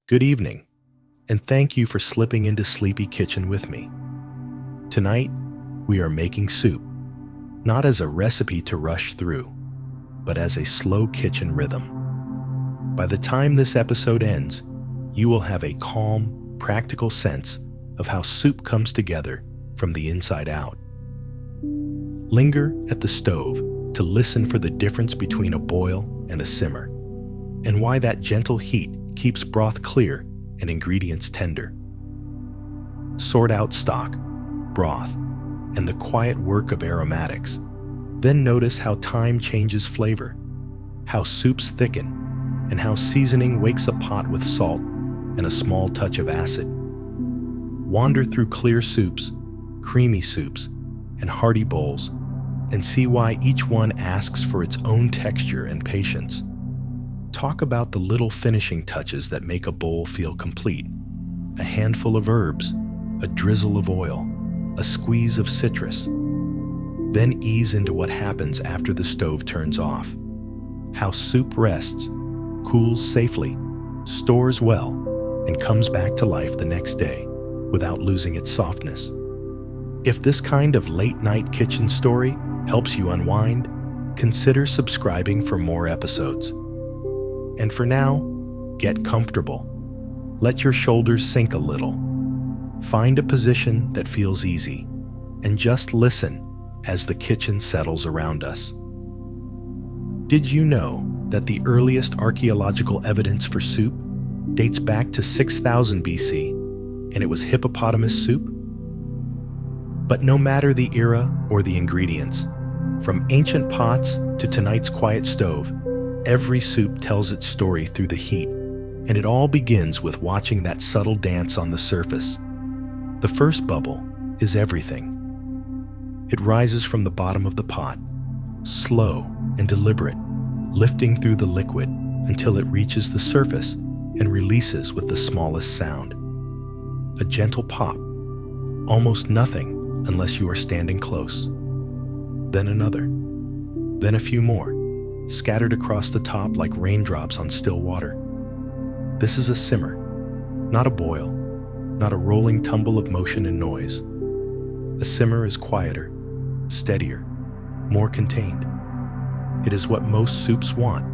Good evening, and thank you for slipping into Sleepy Kitchen with me. Tonight, we are making soup, not as a recipe to rush through, but as a slow kitchen rhythm. By the time this episode ends, you will have a calm, practical sense of how soup comes together from the inside out. Linger at the stove to listen for the difference between a boil and a simmer, and why that gentle heat keeps broth clear and ingredients tender. Sort out stock, broth, and the quiet work of aromatics. Then notice how time changes flavor, how soups thicken, and how seasoning wakes a pot with salt and a small touch of acid. Wander through clear soups, creamy soups, and hearty bowls, and see why each one asks for its own texture and patience. Talk about the little finishing touches that make a bowl feel complete. A handful of herbs, a drizzle of oil, a squeeze of citrus. Then ease into what happens after the stove turns off. How soup rests, cools safely, stores well, and comes back to life the next day without losing its softness. If this kind of late-night kitchen story helps you unwind, consider subscribing for more episodes. And for now, get comfortable. Let your shoulders sink a little. Find a position that feels easy, and just listen as the kitchen settles around us. Did you know that the earliest archaeological evidence for soup dates back to 6000 BC, and it was hippopotamus soup? But no matter the era or the ingredients, from ancient pots to tonight's quiet stove, every soup tells its story through the heat, and it all begins with watching that subtle dance on the surface. The first bubble is everything. It rises from the bottom of the pot, slow and deliberate, lifting through the liquid until it reaches the surface and releases with the smallest sound. A gentle pop, almost nothing unless you are standing close. Then another, then a few more, scattered across the top like raindrops on still water. This is a simmer, not a boil, not a rolling tumble of motion and noise. A simmer is quieter, steadier, more contained. It is what most soups want,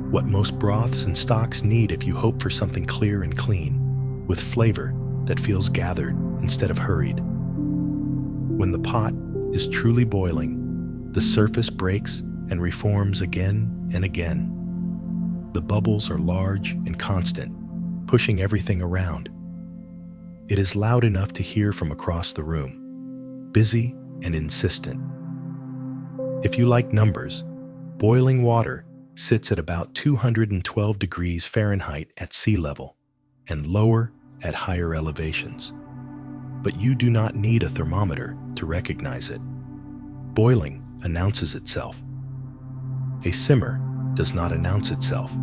what most broths and stocks need if you hope for something clear and clean, with flavor that feels gathered instead of hurried. When the pot is truly boiling, the surface breaks and reforms again and again. The bubbles are large and constant, pushing everything around. It is loud enough to hear from across the room, busy and insistent. If you like numbers, boiling water sits at about 212 degrees Fahrenheit at sea level and lower at higher elevations. But you do not need a thermometer to recognize it. Boiling announces itself. A simmer does not announce itself.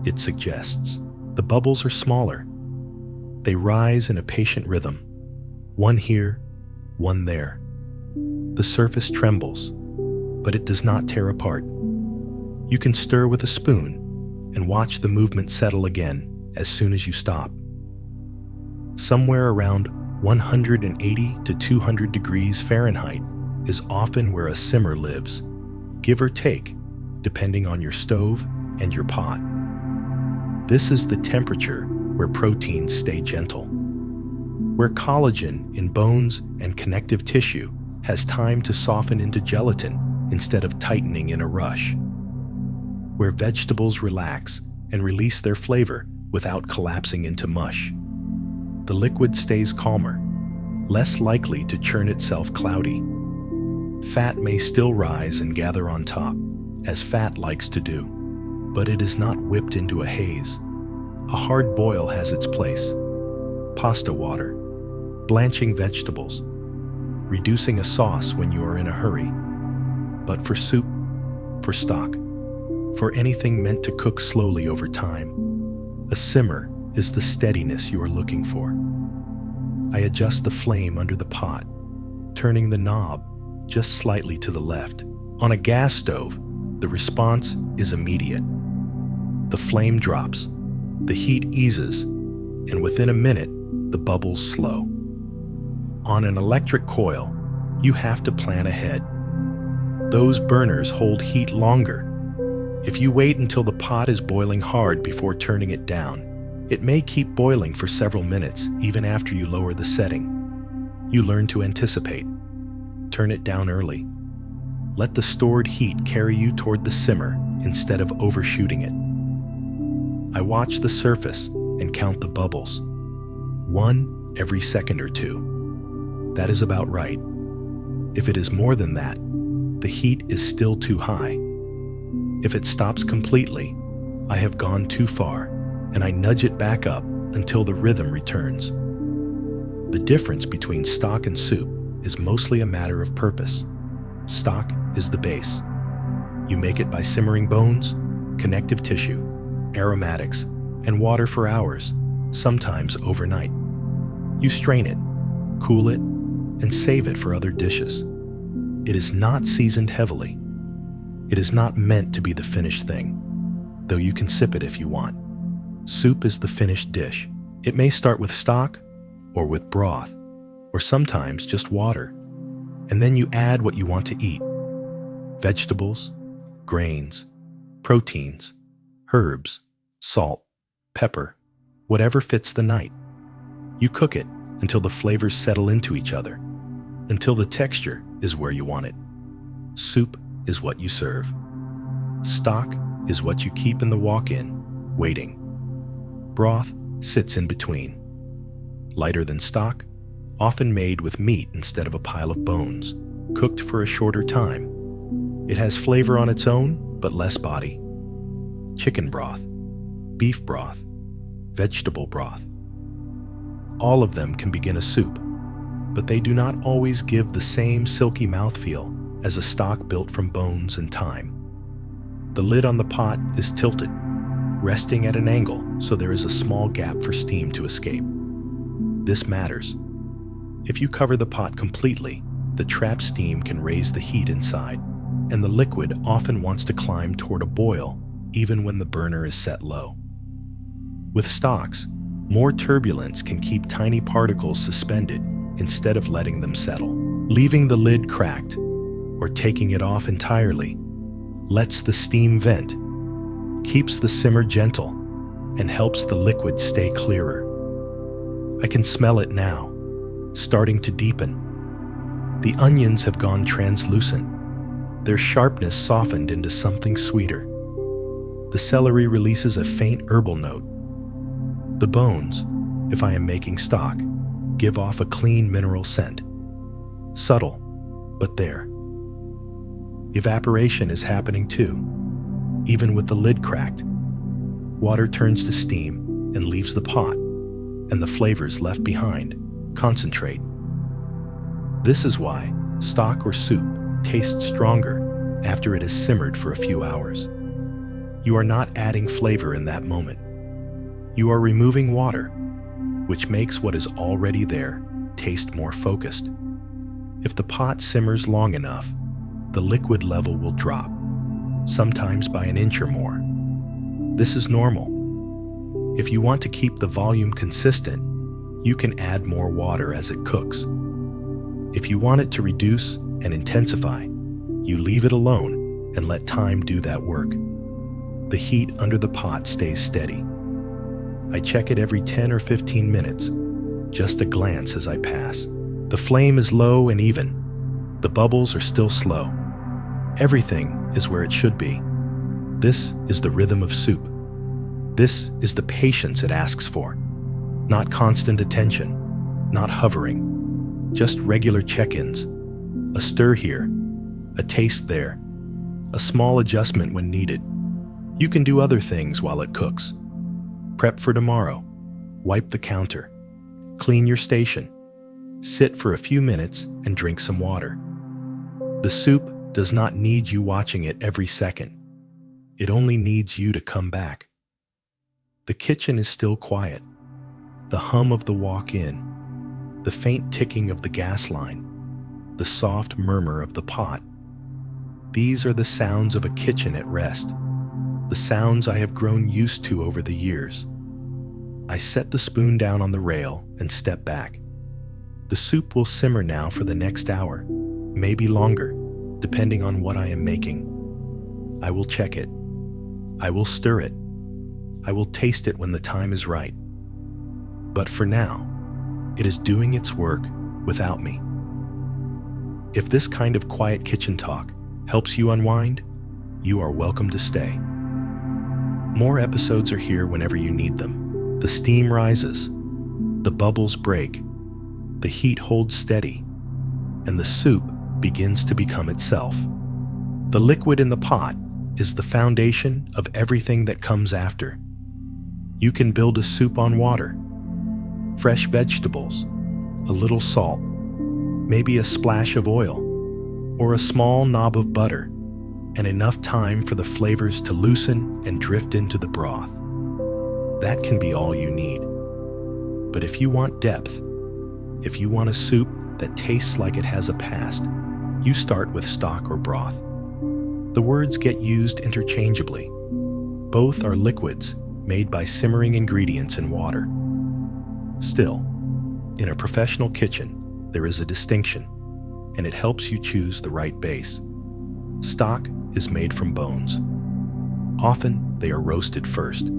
It suggests. The bubbles are smaller. They rise in a patient rhythm, one here, one there. The surface trembles, but it does not tear apart. You can stir with a spoon and watch the movement settle again as soon as you stop. Somewhere around 180 to 200 degrees Fahrenheit is often where a simmer lives, give or take, depending on your stove and your pot. This is the temperature where proteins stay gentle, where collagen in bones and connective tissue has time to soften into gelatin instead of tightening in a rush, where vegetables relax and release their flavor without collapsing into mush. The liquid stays calmer, less likely to churn itself cloudy. Fat may still rise and gather on top, as fat likes to do, but it is not whipped into a haze. A hard boil has its place. Pasta water, blanching vegetables, reducing a sauce when you are in a hurry. But for soup, for stock, for anything meant to cook slowly over time, a simmer is the steadiness you are looking for. I adjust the flame under the pot, turning the knob just slightly to the left. On a gas stove, the response is immediate. The flame drops, the heat eases, and within a minute, the bubbles slow. On an electric coil, you have to plan ahead. Those burners hold heat longer. If you wait until the pot is boiling hard before turning it down, it may keep boiling for several minutes even after you lower the setting. You learn to anticipate. Turn it down early. Let the stored heat carry you toward the simmer instead of overshooting it. I watch the surface and count the bubbles. 1 every second or 2. That is about right. If it is more than that, the heat is still too high. If it stops completely, I have gone too far, and I nudge it back up until the rhythm returns. The difference between stock and soup is mostly a matter of purpose. Stock is the base. You make it by simmering bones, connective tissue, aromatics, and water for hours, sometimes overnight. You strain it, cool it, and save it for other dishes. It is not seasoned heavily. It is not meant to be the finished thing, though you can sip it if you want. Soup is the finished dish. It may start with stock, or with broth, or sometimes just water, and then you add what you want to eat. Vegetables, grains, proteins, herbs, salt, pepper, whatever fits the night. You cook it until the flavors settle into each other, until the texture is where you want it. Soup is what you serve. Stock is what you keep in the walk-in, waiting. Broth sits in between. Lighter than stock, often made with meat instead of a pile of bones, cooked for a shorter time. It has flavor on its own, but less body. Chicken broth, beef broth, vegetable broth. All of them can begin a soup, but they do not always give the same silky mouthfeel as a stock built from bones and thyme. The lid on the pot is tilted, resting at an angle so there is a small gap for steam to escape. This matters. If you cover the pot completely, the trapped steam can raise the heat inside, and the liquid often wants to climb toward a boil even when the burner is set low. With stocks, more turbulence can keep tiny particles suspended instead of letting them settle. Leaving the lid cracked or taking it off entirely lets the steam vent, keeps the simmer gentle, and helps the liquid stay clearer. I can smell it now, starting to deepen. The onions have gone translucent, their sharpness softened into something sweeter. The celery releases a faint herbal note. The bones, if I am making stock, give off a clean mineral scent. Subtle, but there. Evaporation is happening too, even with the lid cracked. Water turns to steam and leaves the pot, and the flavors left behind concentrate. This is why stock or soup tastes stronger after it has simmered for a few hours. You are not adding flavor in that moment. You are removing water, which makes what is already there taste more focused. If the pot simmers long enough, the liquid level will drop, sometimes by an inch or more. This is normal. If you want to keep the volume consistent, you can add more water as it cooks. If you want it to reduce and intensify, you leave it alone and let time do that work. The heat under the pot stays steady. I check it every 10 or 15 minutes, just a glance as I pass. The flame is low and even. The bubbles are still slow. Everything is where it should be. This is the rhythm of soup. This is the patience it asks for. Not constant attention, not hovering, just regular check-ins. A stir here, a taste there, a small adjustment when needed. You can do other things while it cooks. Prep for tomorrow, wipe the counter, clean your station, sit for a few minutes and drink some water. The soup does not need you watching it every second. It only needs you to come back. The kitchen is still quiet. The hum of the walk-in, the faint ticking of the gas line, the soft murmur of the pot. These are the sounds of a kitchen at rest, the sounds I have grown used to over the years. I set the spoon down on the rail and step back. The soup will simmer now for the next hour, maybe longer, depending on what I am making. I will check it. I will stir it. I will taste it when the time is right. But for now, it is doing its work without me. If this kind of quiet kitchen talk helps you unwind, you are welcome to stay. More episodes are here whenever you need them. The steam rises, the bubbles break, the heat holds steady, and the soup begins to become itself. The liquid in the pot is the foundation of everything that comes after. You can build a soup on water, fresh vegetables, a little salt, maybe a splash of oil, or a small knob of butter, and enough time for the flavors to loosen and drift into the broth. That can be all you need. But if you want depth, if you want a soup that tastes like it has a past, you start with stock or broth. The words get used interchangeably. Both are liquids made by simmering ingredients in water. Still, in a professional kitchen, there is a distinction, and it helps you choose the right base. Stock is made from bones. Often, they are roasted first,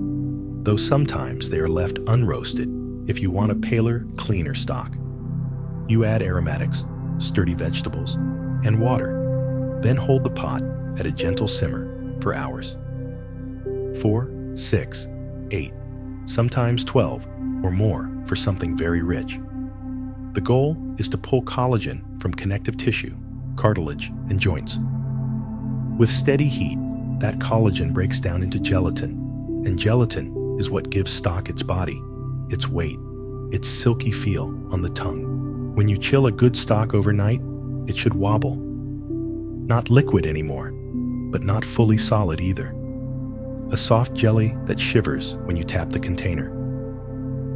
though sometimes they are left unroasted if you want a paler, cleaner stock. You add aromatics, sturdy vegetables, and water, then hold the pot at a gentle simmer for hours. 4, 6, 8, sometimes 12 or more for something very rich. The goal is to pull collagen from connective tissue, cartilage, and joints. With steady heat, that collagen breaks down into gelatin, and gelatin is what gives stock its body, its weight, its silky feel on the tongue. When you chill a good stock overnight, it should wobble. Not liquid anymore, but not fully solid either. A soft jelly that shivers when you tap the container.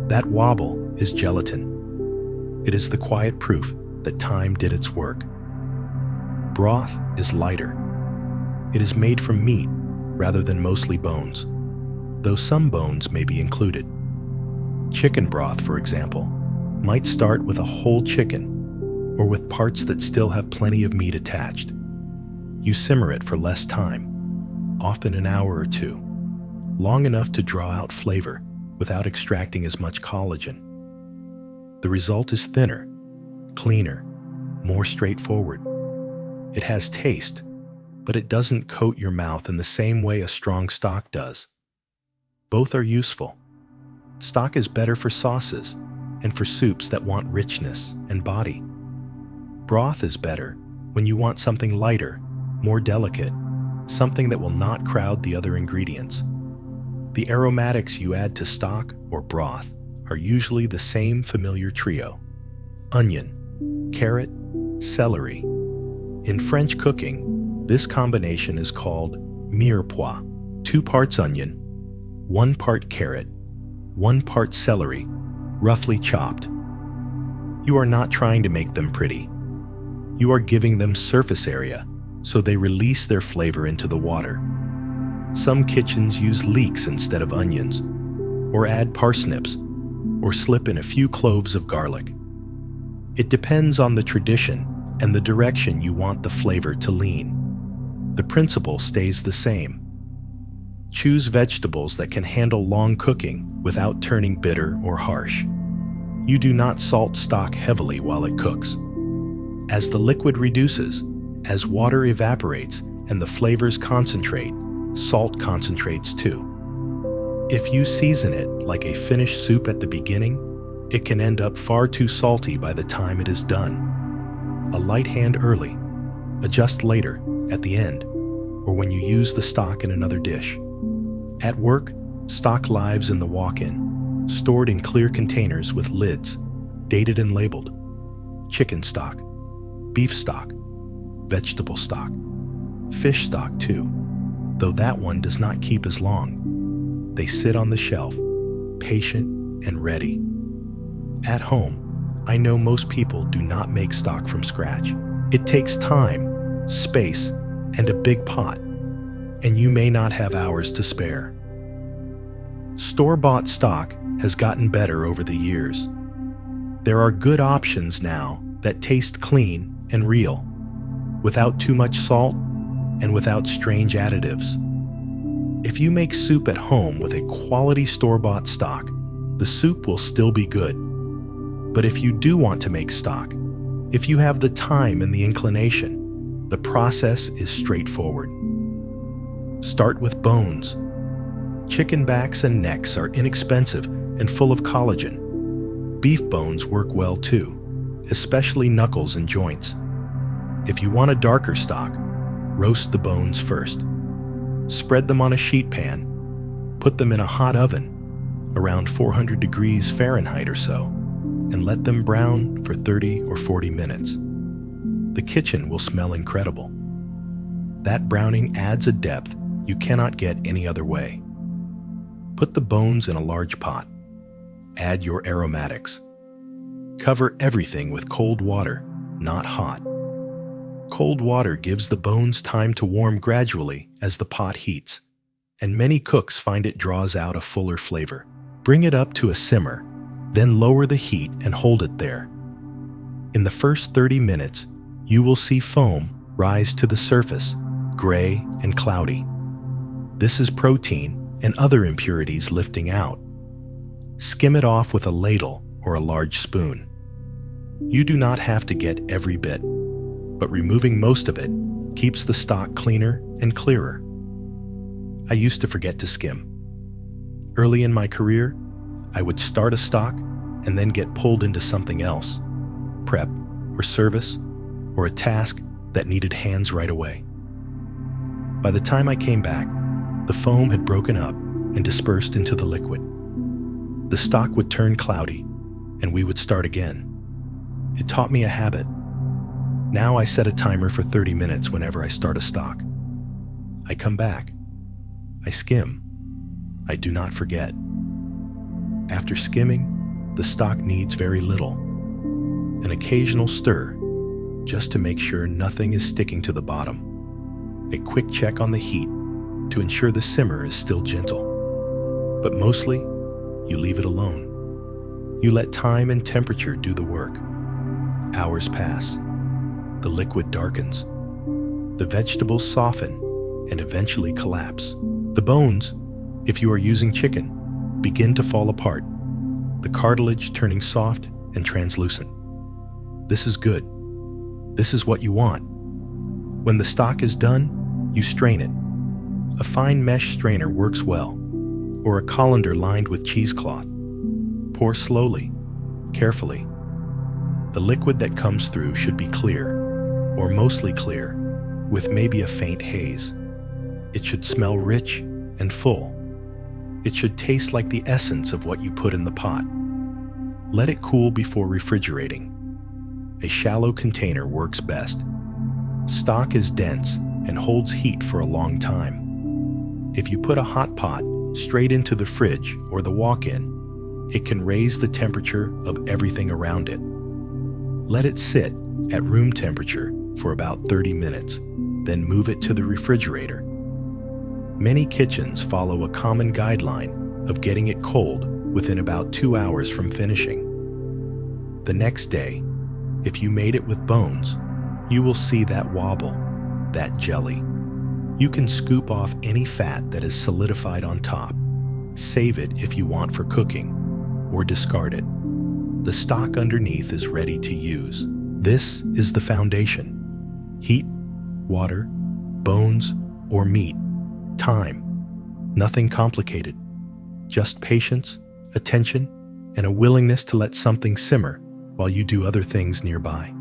That wobble is gelatin. It is the quiet proof that time did its work. Broth is lighter. It is made from meat rather than mostly bones, though some bones may be included. Chicken broth, for example, might start with a whole chicken or with parts that still have plenty of meat attached. You simmer it for less time, often an hour or two, long enough to draw out flavor without extracting as much collagen. The result is thinner, cleaner, more straightforward. It has taste, but it doesn't coat your mouth in the same way a strong stock does. Both are useful. Stock is better for sauces and for soups that want richness and body. Broth is better when you want something lighter, more delicate, something that will not crowd the other ingredients. The aromatics you add to stock or broth are usually the same familiar trio: onion, carrot, celery. In French cooking, this combination is called mirepoix: 2 parts onion, 1 part carrot, 1 part celery, roughly chopped. You are not trying to make them pretty. You are giving them surface area so they release their flavor into the water. Some kitchens use leeks instead of onions, or add parsnips, or slip in a few cloves of garlic. It depends on the tradition and the direction you want the flavor to lean. The principle stays the same. Choose vegetables that can handle long cooking without turning bitter or harsh. You do not salt stock heavily while it cooks. As the liquid reduces, as water evaporates and the flavors concentrate, salt concentrates too. If you season it like a finished soup at the beginning, it can end up far too salty by the time it is done. A light hand early, adjust later, at the end, or when you use the stock in another dish. At work, stock lives in the walk-in, stored in clear containers with lids, dated and labeled. Chicken stock, beef stock, vegetable stock, fish stock too, though that one does not keep as long. They sit on the shelf, patient and ready. At home, I know most people do not make stock from scratch. It takes time, space, and a big pot, and you may not have hours to spare. Store-bought stock has gotten better over the years. There are good options now that taste clean and real, without too much salt and without strange additives. If you make soup at home with a quality store-bought stock, the soup will still be good. But if you do want to make stock, if you have the time and the inclination, the process is straightforward. Start with bones. Chicken backs and necks are inexpensive and full of collagen. Beef bones work well too, especially knuckles and joints. If you want a darker stock, roast the bones first. Spread them on a sheet pan. Put them in a hot oven, around 400 degrees Fahrenheit or so, and let them brown for 30 or 40 minutes. The kitchen will smell incredible. That browning adds a depth you cannot get any other way. Put the bones in a large pot. Add your aromatics. Cover everything with cold water, not hot. Cold water gives the bones time to warm gradually as the pot heats, and many cooks find it draws out a fuller flavor. Bring it up to a simmer, then lower the heat and hold it there. In the first 30 minutes, you will see foam rise to the surface, gray and cloudy. This is protein and other impurities lifting out. Skim it off with a ladle or a large spoon. You do not have to get every bit, but removing most of it keeps the stock cleaner and clearer. I used to forget to skim. Early in my career, I would start a stock and then get pulled into something else, prep or service, or a task that needed hands right away. By the time I came back, the foam had broken up and dispersed into the liquid. The stock would turn cloudy, and we would start again. It taught me a habit. Now I set a timer for 30 minutes whenever I start a stock. I come back. I skim. I do not forget. After skimming, the stock needs very little. An occasional stir, just to make sure nothing is sticking to the bottom. A quick check on the heat to ensure the simmer is still gentle. But mostly, you leave it alone. You let time and temperature do the work. Hours pass. The liquid darkens. The vegetables soften and eventually collapse. The bones, if you are using chicken, begin to fall apart, the cartilage turning soft and translucent. This is good. This is what you want. When the stock is done, you strain it. A fine mesh strainer works well, or a colander lined with cheesecloth. Pour slowly, carefully. The liquid that comes through should be clear, or mostly clear, with maybe a faint haze. It should smell rich and full. It should taste like the essence of what you put in the pot. Let it cool before refrigerating. A shallow container works best. Stock is dense and holds heat for a long time. If you put a hot pot straight into the fridge or the walk-in, it can raise the temperature of everything around it. Let it sit at room temperature for about 30 minutes, then move it to the refrigerator. Many kitchens follow a common guideline of getting it cold within about 2 hours from finishing. The next day, if you made it with bones, you will see that wobble, that jelly. You can scoop off any fat that is solidified on top. Save it if you want for cooking, or discard it. The stock underneath is ready to use. This is the foundation. Heat, water, bones, or meat. Time. Nothing complicated. Just patience, attention, and a willingness to let something simmer while you do other things nearby.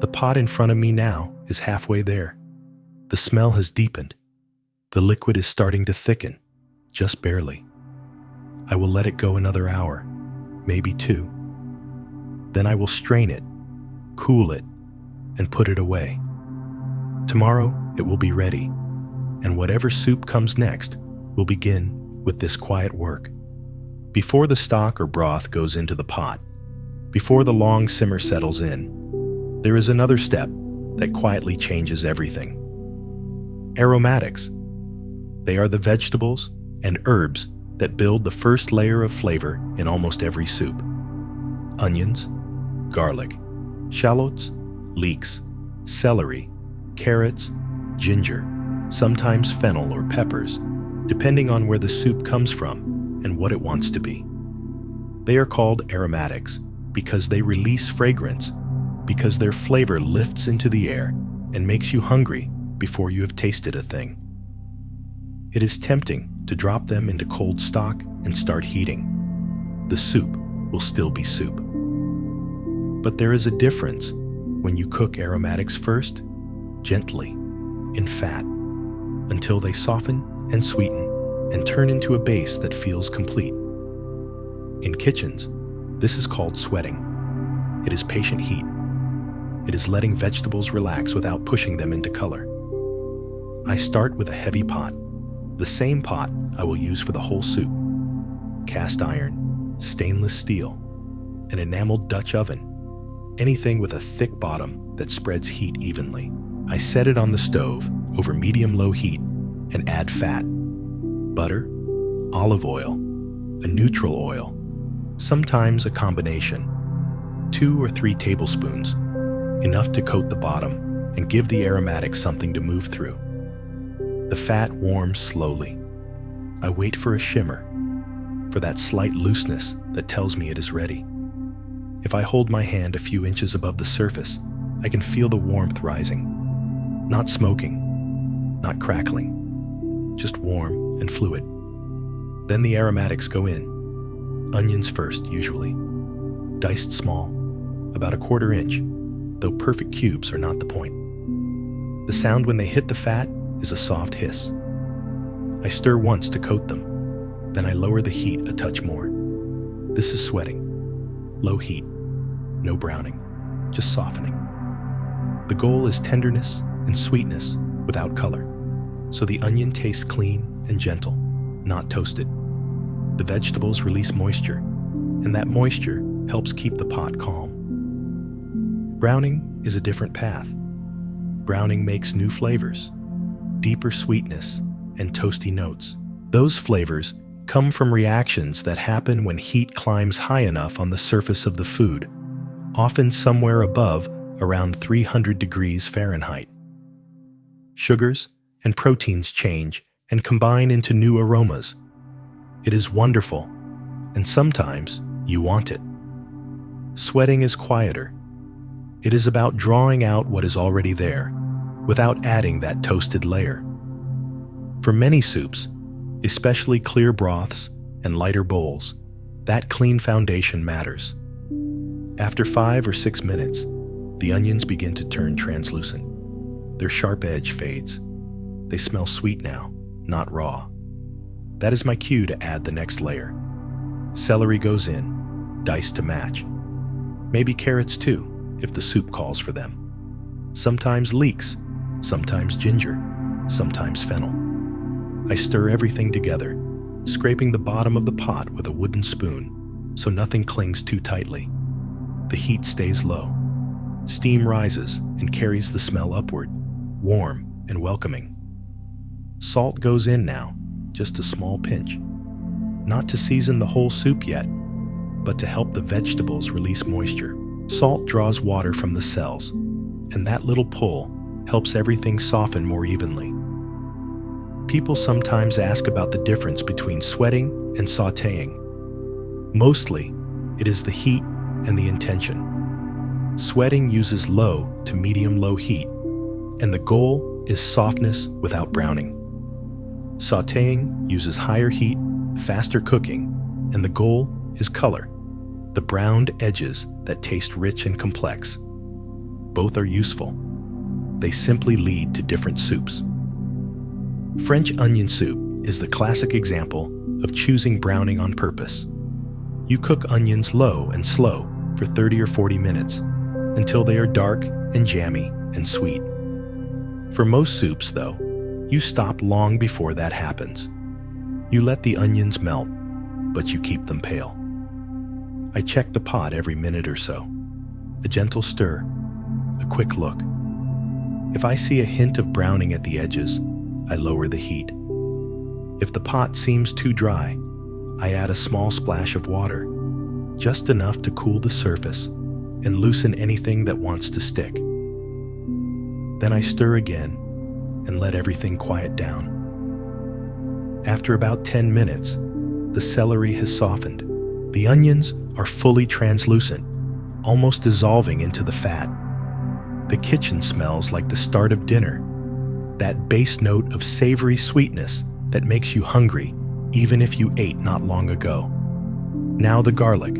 The pot in front of me now is halfway there. The smell has deepened. The liquid is starting to thicken, just barely. I will let it go another hour, maybe 2. Then I will strain it, cool it, and put it away. Tomorrow it will be ready, and whatever soup comes next will begin with this quiet work. Before the stock or broth goes into the pot, before the long simmer settles in, there is another step that quietly changes everything. Aromatics. They are the vegetables and herbs that build the first layer of flavor in almost every soup. Onions, garlic, shallots, leeks, celery, carrots, ginger, sometimes fennel or peppers, depending on where the soup comes from and what it wants to be. They are called aromatics because they release fragrance, because their flavor lifts into the air and makes you hungry before you have tasted a thing. It is tempting to drop them into cold stock and start heating. The soup will still be soup. But there is a difference when you cook aromatics first, gently, in fat, until they soften and sweeten and turn into a base that feels complete. In kitchens, this is called sweating. It is patient heat. It is letting vegetables relax without pushing them into color. I start with a heavy pot, the same pot I will use for the whole soup. Cast iron, stainless steel, an enameled Dutch oven, anything with a thick bottom that spreads heat evenly. I set it on the stove over medium-low heat and add fat, butter, olive oil, a neutral oil, sometimes a combination, 2 or 3 tablespoons, enough to coat the bottom and give the aromatics something to move through. The fat warms slowly. I wait for a shimmer, for that slight looseness that tells me it is ready. If I hold my hand a few inches above the surface, I can feel the warmth rising. Not smoking, not crackling, just warm and fluid. Then the aromatics go in. Onions first, usually. Diced small, about a 1/4 inch, though perfect cubes are not the point. The sound when they hit the fat is a soft hiss. I stir once to coat them, then I lower the heat a touch more. This is sweating. Low heat, no browning, just softening. The goal is tenderness and sweetness without color, so the onion tastes clean and gentle, not toasted. The vegetables release moisture, and that moisture helps keep the pot calm. Browning is a different path. Browning makes new flavors, deeper sweetness, and toasty notes. Those flavors come from reactions that happen when heat climbs high enough on the surface of the food, often somewhere above around 300 degrees Fahrenheit. Sugars and proteins change and combine into new aromas. It is wonderful, and sometimes you want it. Sweating is quieter. It is about drawing out what is already there, without adding that toasted layer. For many soups, especially clear broths and lighter bowls, that clean foundation matters. After 5 or 6 minutes, the onions begin to turn translucent. Their sharp edge fades. They smell sweet now, not raw. That is my cue to add the next layer. Celery goes in, diced to match. Maybe carrots too, if the soup calls for them. Sometimes leeks, sometimes ginger, sometimes fennel. I stir everything together, scraping the bottom of the pot with a wooden spoon so nothing clings too tightly. The heat stays low. Steam rises and carries the smell upward, warm and welcoming. Salt goes in now, just a small pinch. Not to season the whole soup yet, but to help the vegetables release moisture. Salt draws water from the cells, and that little pull helps everything soften more evenly. People sometimes ask about the difference between sweating and sautéing. Mostly, it is the heat and the intention. Sweating uses low to medium-low heat, and the goal is softness without browning. Sautéing uses higher heat, faster cooking, and the goal is color, the browned edges that taste rich and complex. Both are useful. They simply lead to different soups. French onion soup is the classic example of choosing browning on purpose. You cook onions low and slow for 30 or 40 minutes until they are dark and jammy and sweet. For most soups, though, you stop long before that happens. You let the onions melt, but you keep them pale. I check the pot every minute or so. A gentle stir, a quick look. If I see a hint of browning at the edges, I lower the heat. If the pot seems too dry, I add a small splash of water, just enough to cool the surface and loosen anything that wants to stick. Then I stir again and let everything quiet down. After about 10 minutes, the celery has softened. The onions are fully translucent, almost dissolving into the fat. The kitchen smells like the start of dinner, that base note of savory sweetness that makes you hungry even if you ate not long ago. Now the garlic,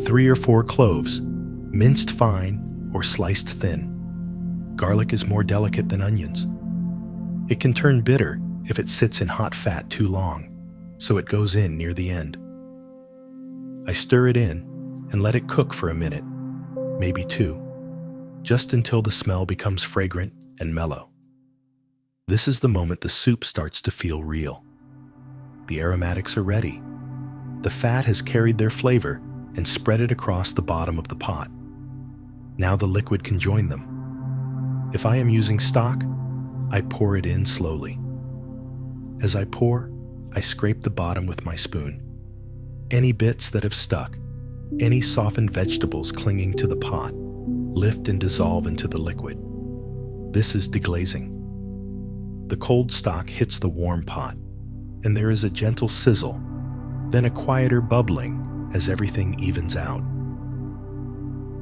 3 or 4 cloves, minced fine or sliced thin. Garlic is more delicate than onions. It can turn bitter if it sits in hot fat too long, so it goes in near the end. I stir it in and let it cook for a minute, maybe 2, just until the smell becomes fragrant and mellow. This is the moment the soup starts to feel real. The aromatics are ready. The fat has carried their flavor and spread it across the bottom of the pot. Now the liquid can join them. If I am using stock, I pour it in slowly. As I pour, I scrape the bottom with my spoon. Any bits that have stuck, any softened vegetables clinging to the pot, lift and dissolve into the liquid. This is deglazing. The cold stock hits the warm pot, and there is a gentle sizzle, then a quieter bubbling as everything evens out.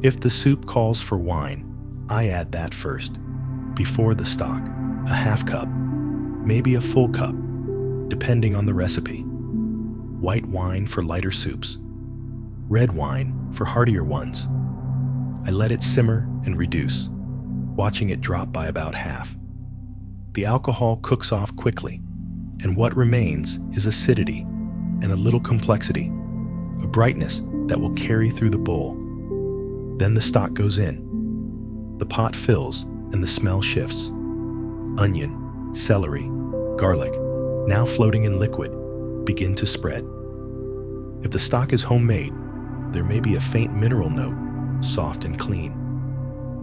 If the soup calls for wine, I add that first, before the stock, a half cup, maybe a full cup, depending on the recipe. White wine for lighter soups, red wine for heartier ones. I let it simmer and reduce, watching it drop by about half. The alcohol cooks off quickly, and what remains is acidity and a little complexity, a brightness that will carry through the bowl. Then the stock goes in. The pot fills and the smell shifts. Onion, celery, garlic, now floating in liquid, begin to spread. If the stock is homemade, there may be a faint mineral note, soft and clean.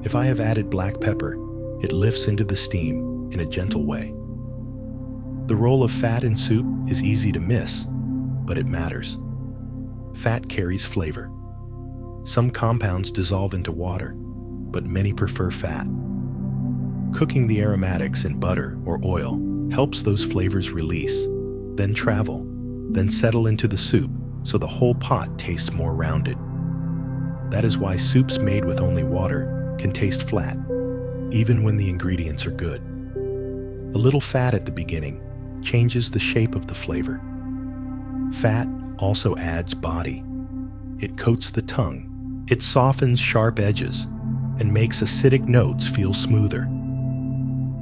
If I have added black pepper, it lifts into the steam in a gentle way. The role of fat in soup is easy to miss, but it matters. Fat carries flavor. Some compounds dissolve into water, but many prefer fat. Cooking the aromatics in butter or oil helps those flavors release, then travel, then settle into the soup so the whole pot tastes more rounded. That is why soups made with only water can taste flat, even when the ingredients are good. A little fat at the beginning changes the shape of the flavor. Fat also adds body. It coats the tongue. It softens sharp edges and makes acidic notes feel smoother.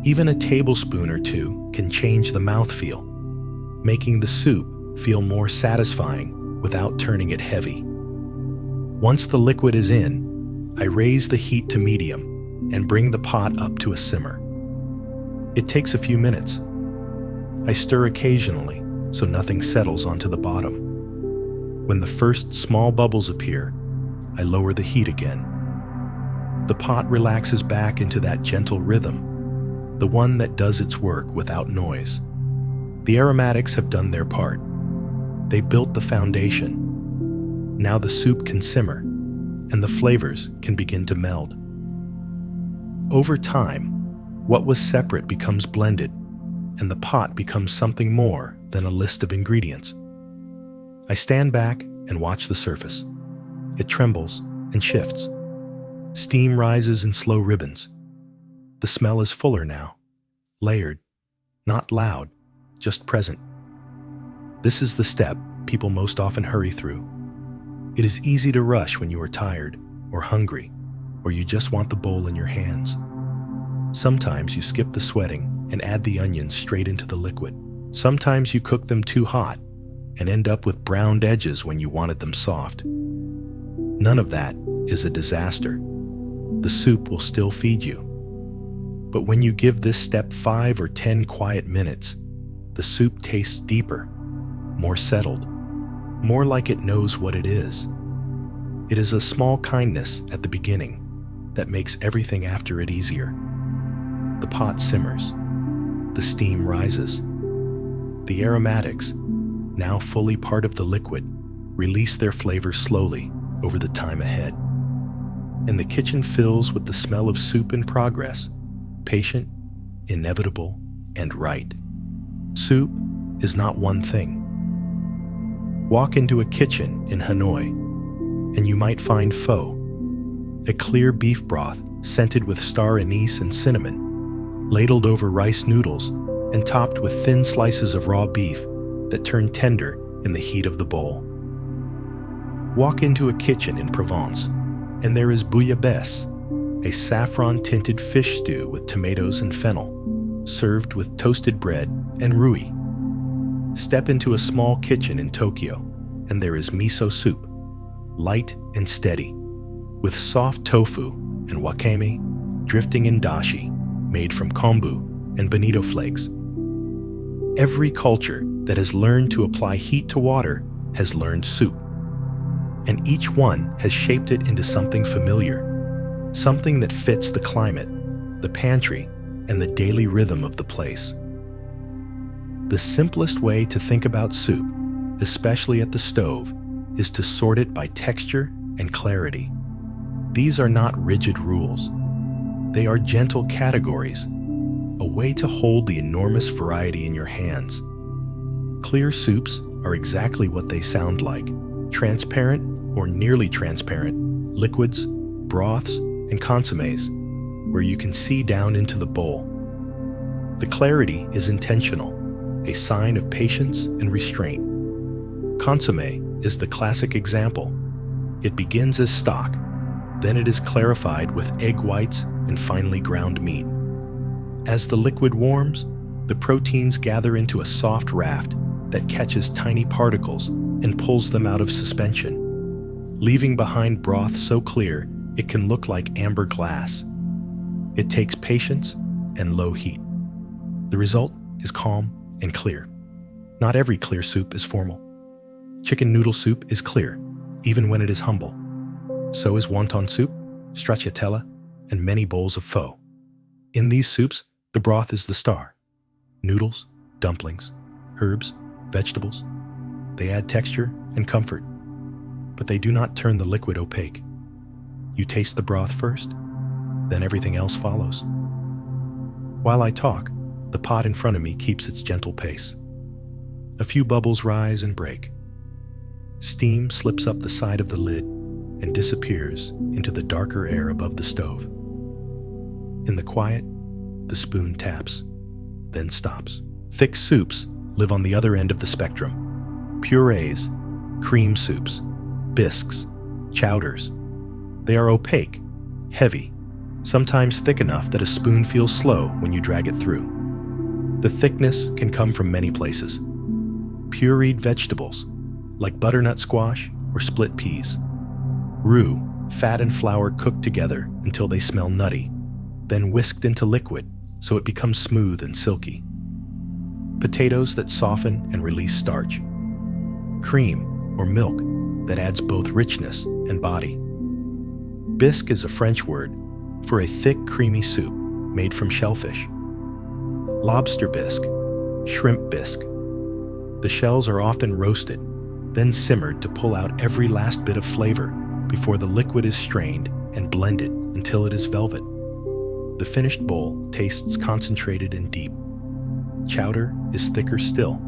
Even a tablespoon or 2 can change the mouthfeel, making the soup feel more satisfying without turning it heavy. Once the liquid is in, I raise the heat to medium and bring the pot up to a simmer. It takes a few minutes. I stir occasionally so nothing settles onto the bottom. When the first small bubbles appear, I lower the heat again. The pot relaxes back into that gentle rhythm, the one that does its work without noise. The aromatics have done their part. They built the foundation. Now the soup can simmer, and the flavors can begin to meld. Over time, what was separate becomes blended, and the pot becomes something more than a list of ingredients. I stand back and watch the surface. It trembles and shifts. Steam rises in slow ribbons. The smell is fuller now, layered, not loud, just present. This is the step people most often hurry through. It is easy to rush when you are tired or hungry, or you just want the bowl in your hands. Sometimes you skip the sweating and add the onions straight into the liquid. Sometimes you cook them too hot and end up with browned edges when you wanted them soft. None of that is a disaster. The soup will still feed you. But when you give this step 5 or 10 quiet minutes, the soup tastes deeper, more settled, more like it knows what it is. It is a small kindness at the beginning that makes everything after it easier. The pot simmers. The steam rises. The aromatics, now fully part of the liquid, release their flavor slowly over the time ahead. And the kitchen fills with the smell of soup in progress, patient, inevitable, and right. Soup is not one thing. Walk into a kitchen in Hanoi, and you might find pho, a clear beef broth scented with star anise and cinnamon, ladled over rice noodles and topped with thin slices of raw beef that turn tender in the heat of the bowl. Walk into a kitchen in Provence, and there is bouillabaisse, a saffron-tinted fish stew with tomatoes and fennel, served with toasted bread and rui. Step into a small kitchen in Tokyo, and there is miso soup, light and steady, with soft tofu and wakame drifting in dashi, made from kombu and bonito flakes. Every culture that has learned to apply heat to water has learned soup, and each one has shaped it into something familiar, something that fits the climate, the pantry, and the daily rhythm of the place. The simplest way to think about soup, especially at the stove, is to sort it by texture and clarity. These are not rigid rules. They are gentle categories, a way to hold the enormous variety in your hands. Clear soups are exactly what they sound like: transparent or nearly transparent liquids, broths, and consommes, where you can see down into the bowl. The clarity is intentional, a sign of patience and restraint. Consommé is the classic example. It begins as stock, then it is clarified with egg whites and finely ground meat. As the liquid warms, the proteins gather into a soft raft that catches tiny particles and pulls them out of suspension, leaving behind broth so clear it can look like amber glass. It takes patience and low heat. The result is calm and clear. Not every clear soup is formal. Chicken noodle soup is clear, even when it is humble. So is wonton soup, stracciatella, and many bowls of pho. In these soups, the broth is the star. Noodles, dumplings, herbs, vegetables. They add texture and comfort, but they do not turn the liquid opaque. You taste the broth first, then everything else follows. While I talk, the pot in front of me keeps its gentle pace. A few bubbles rise and break. Steam slips up the side of the lid and disappears into the darker air above the stove. In the quiet, the spoon taps, then stops. Thick soups live on the other end of the spectrum. Purees, cream soups, bisques, chowders. They are opaque, heavy, sometimes thick enough that a spoon feels slow when you drag it through. The thickness can come from many places. Pureed vegetables, like butternut squash or split peas. Roux, fat and flour cooked together until they smell nutty, then whisked into liquid so it becomes smooth and silky. Potatoes that soften and release starch. Cream or milk that adds both richness and body. Bisque is a French word for a thick, creamy soup made from shellfish. Lobster bisque, shrimp bisque. The shells are often roasted, then simmered to pull out every last bit of flavor before the liquid is strained and blended until it is velvet. The finished bowl tastes concentrated and deep. Chowder is thicker still,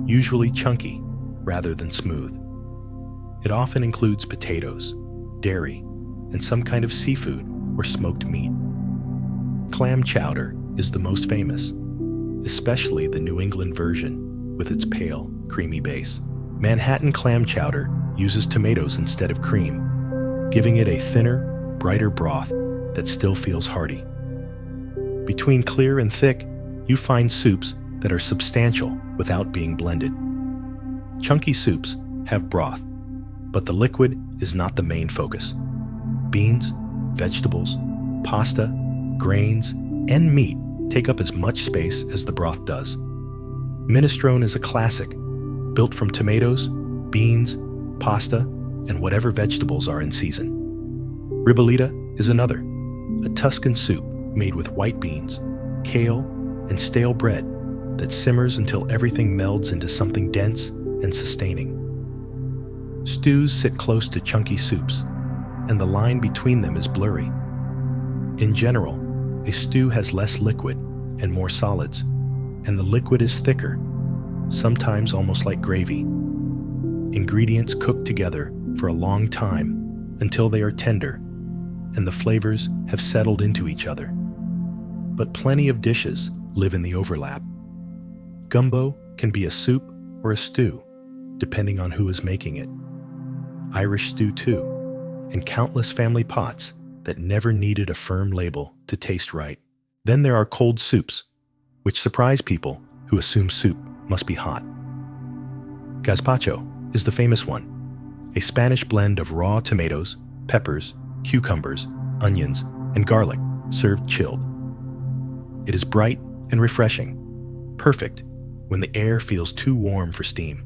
usually chunky rather than smooth. It often includes potatoes, dairy, and some kind of seafood or smoked meat. Clam chowder is the most famous, especially the New England version with its pale, creamy base. Manhattan clam chowder uses tomatoes instead of cream, giving it a thinner, brighter broth that still feels hearty. Between clear and thick, you find soups that are substantial without being blended. Chunky soups have broth, but the liquid is not the main focus. Beans, vegetables, pasta, grains, and meat take up as much space as the broth does. Minestrone is a classic, built from tomatoes, beans, pasta, and whatever vegetables are in season. Ribollita is another, a Tuscan soup made with white beans, kale, and stale bread that simmers until everything melds into something dense and sustaining. Stews sit close to chunky soups, and the line between them is blurry. In general, a stew has less liquid and more solids, and the liquid is thicker, sometimes almost like gravy. Ingredients cook together for a long time until they are tender, and the flavors have settled into each other. But plenty of dishes live in the overlap. Gumbo can be a soup or a stew, depending on who is making it. Irish stew too, and countless family pots that never needed a firm label to taste right. Then there are cold soups, which surprise people who assume soup must be hot. Gazpacho is the famous one, a Spanish blend of raw tomatoes, peppers, cucumbers, onions, and garlic served chilled. It is bright and refreshing, perfect when the air feels too warm for steam.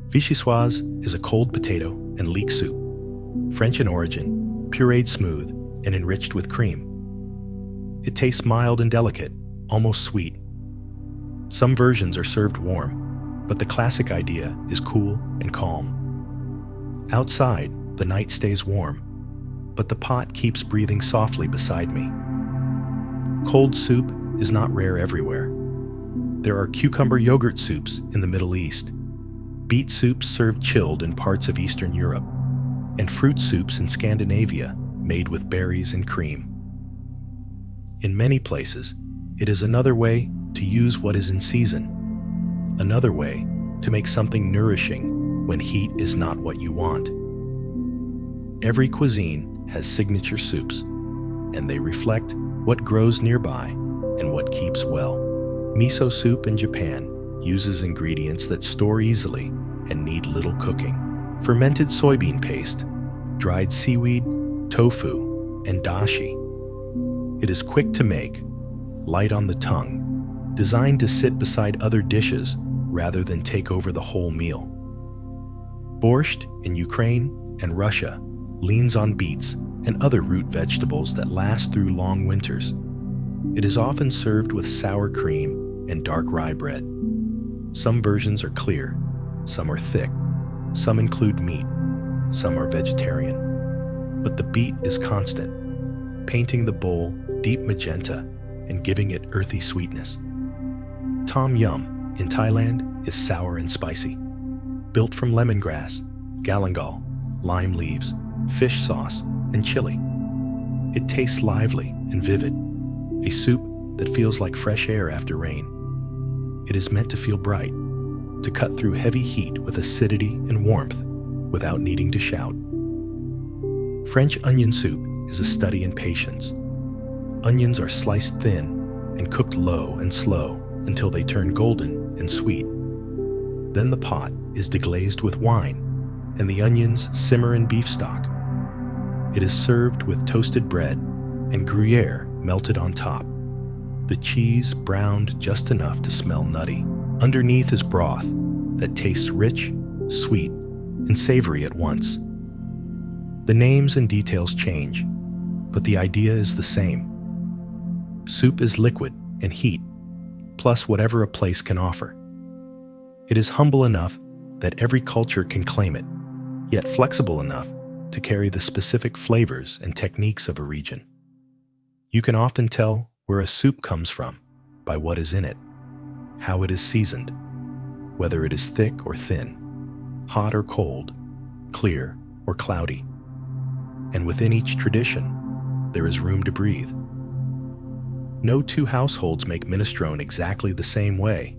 Vichyssoise is a cold potato and leek soup, French in origin, pureed smooth and enriched with cream. It tastes mild and delicate, almost sweet. Some versions are served warm, but the classic idea is cool and calm. Outside, the night stays warm, but the pot keeps breathing softly beside me. Cold soup is not rare everywhere. There are cucumber yogurt soups in the Middle East, beet soups served chilled in parts of Eastern Europe, and fruit soups in Scandinavia made with berries and cream. In many places, it is another way to use what is in season, another way to make something nourishing when heat is not what you want. Every cuisine has signature soups, and they reflect what grows nearby and what keeps well. Miso soup in Japan uses ingredients that store easily and need little cooking. Fermented soybean paste, dried seaweed, tofu, and dashi. It is quick to make, light on the tongue, designed to sit beside other dishes rather than take over the whole meal. Borscht in Ukraine and Russia leans on beets and other root vegetables that last through long winters. It is often served with sour cream and dark rye bread. Some versions are clear, some are thick, some include meat, some are vegetarian. But the beet is constant, painting the bowl deep magenta and giving it earthy sweetness. Tom yum in Thailand is sour and spicy, built from lemongrass, galangal, lime leaves, fish sauce, and chili. It tastes lively and vivid, a soup that feels like fresh air after rain. It is meant to feel bright, to cut through heavy heat with acidity and warmth without needing to shout. French onion soup is a study in patience. Onions are sliced thin and cooked low and slow until they turn golden and sweet. Then the pot is deglazed with wine, and the onions simmer in beef stock. It is served with toasted bread and Gruyere melted on top. The cheese browned just enough to smell nutty. Underneath is broth that tastes rich, sweet, and savory at once. The names and details change, but the idea is the same. Soup is liquid and heat, plus whatever a place can offer. It is humble enough that every culture can claim it, yet flexible enough to carry the specific flavors and techniques of a region. You can often tell where a soup comes from by what is in it, how it is seasoned, whether it is thick or thin, hot or cold, clear or cloudy. And within each tradition, there is room to breathe. No two households make minestrone exactly the same way.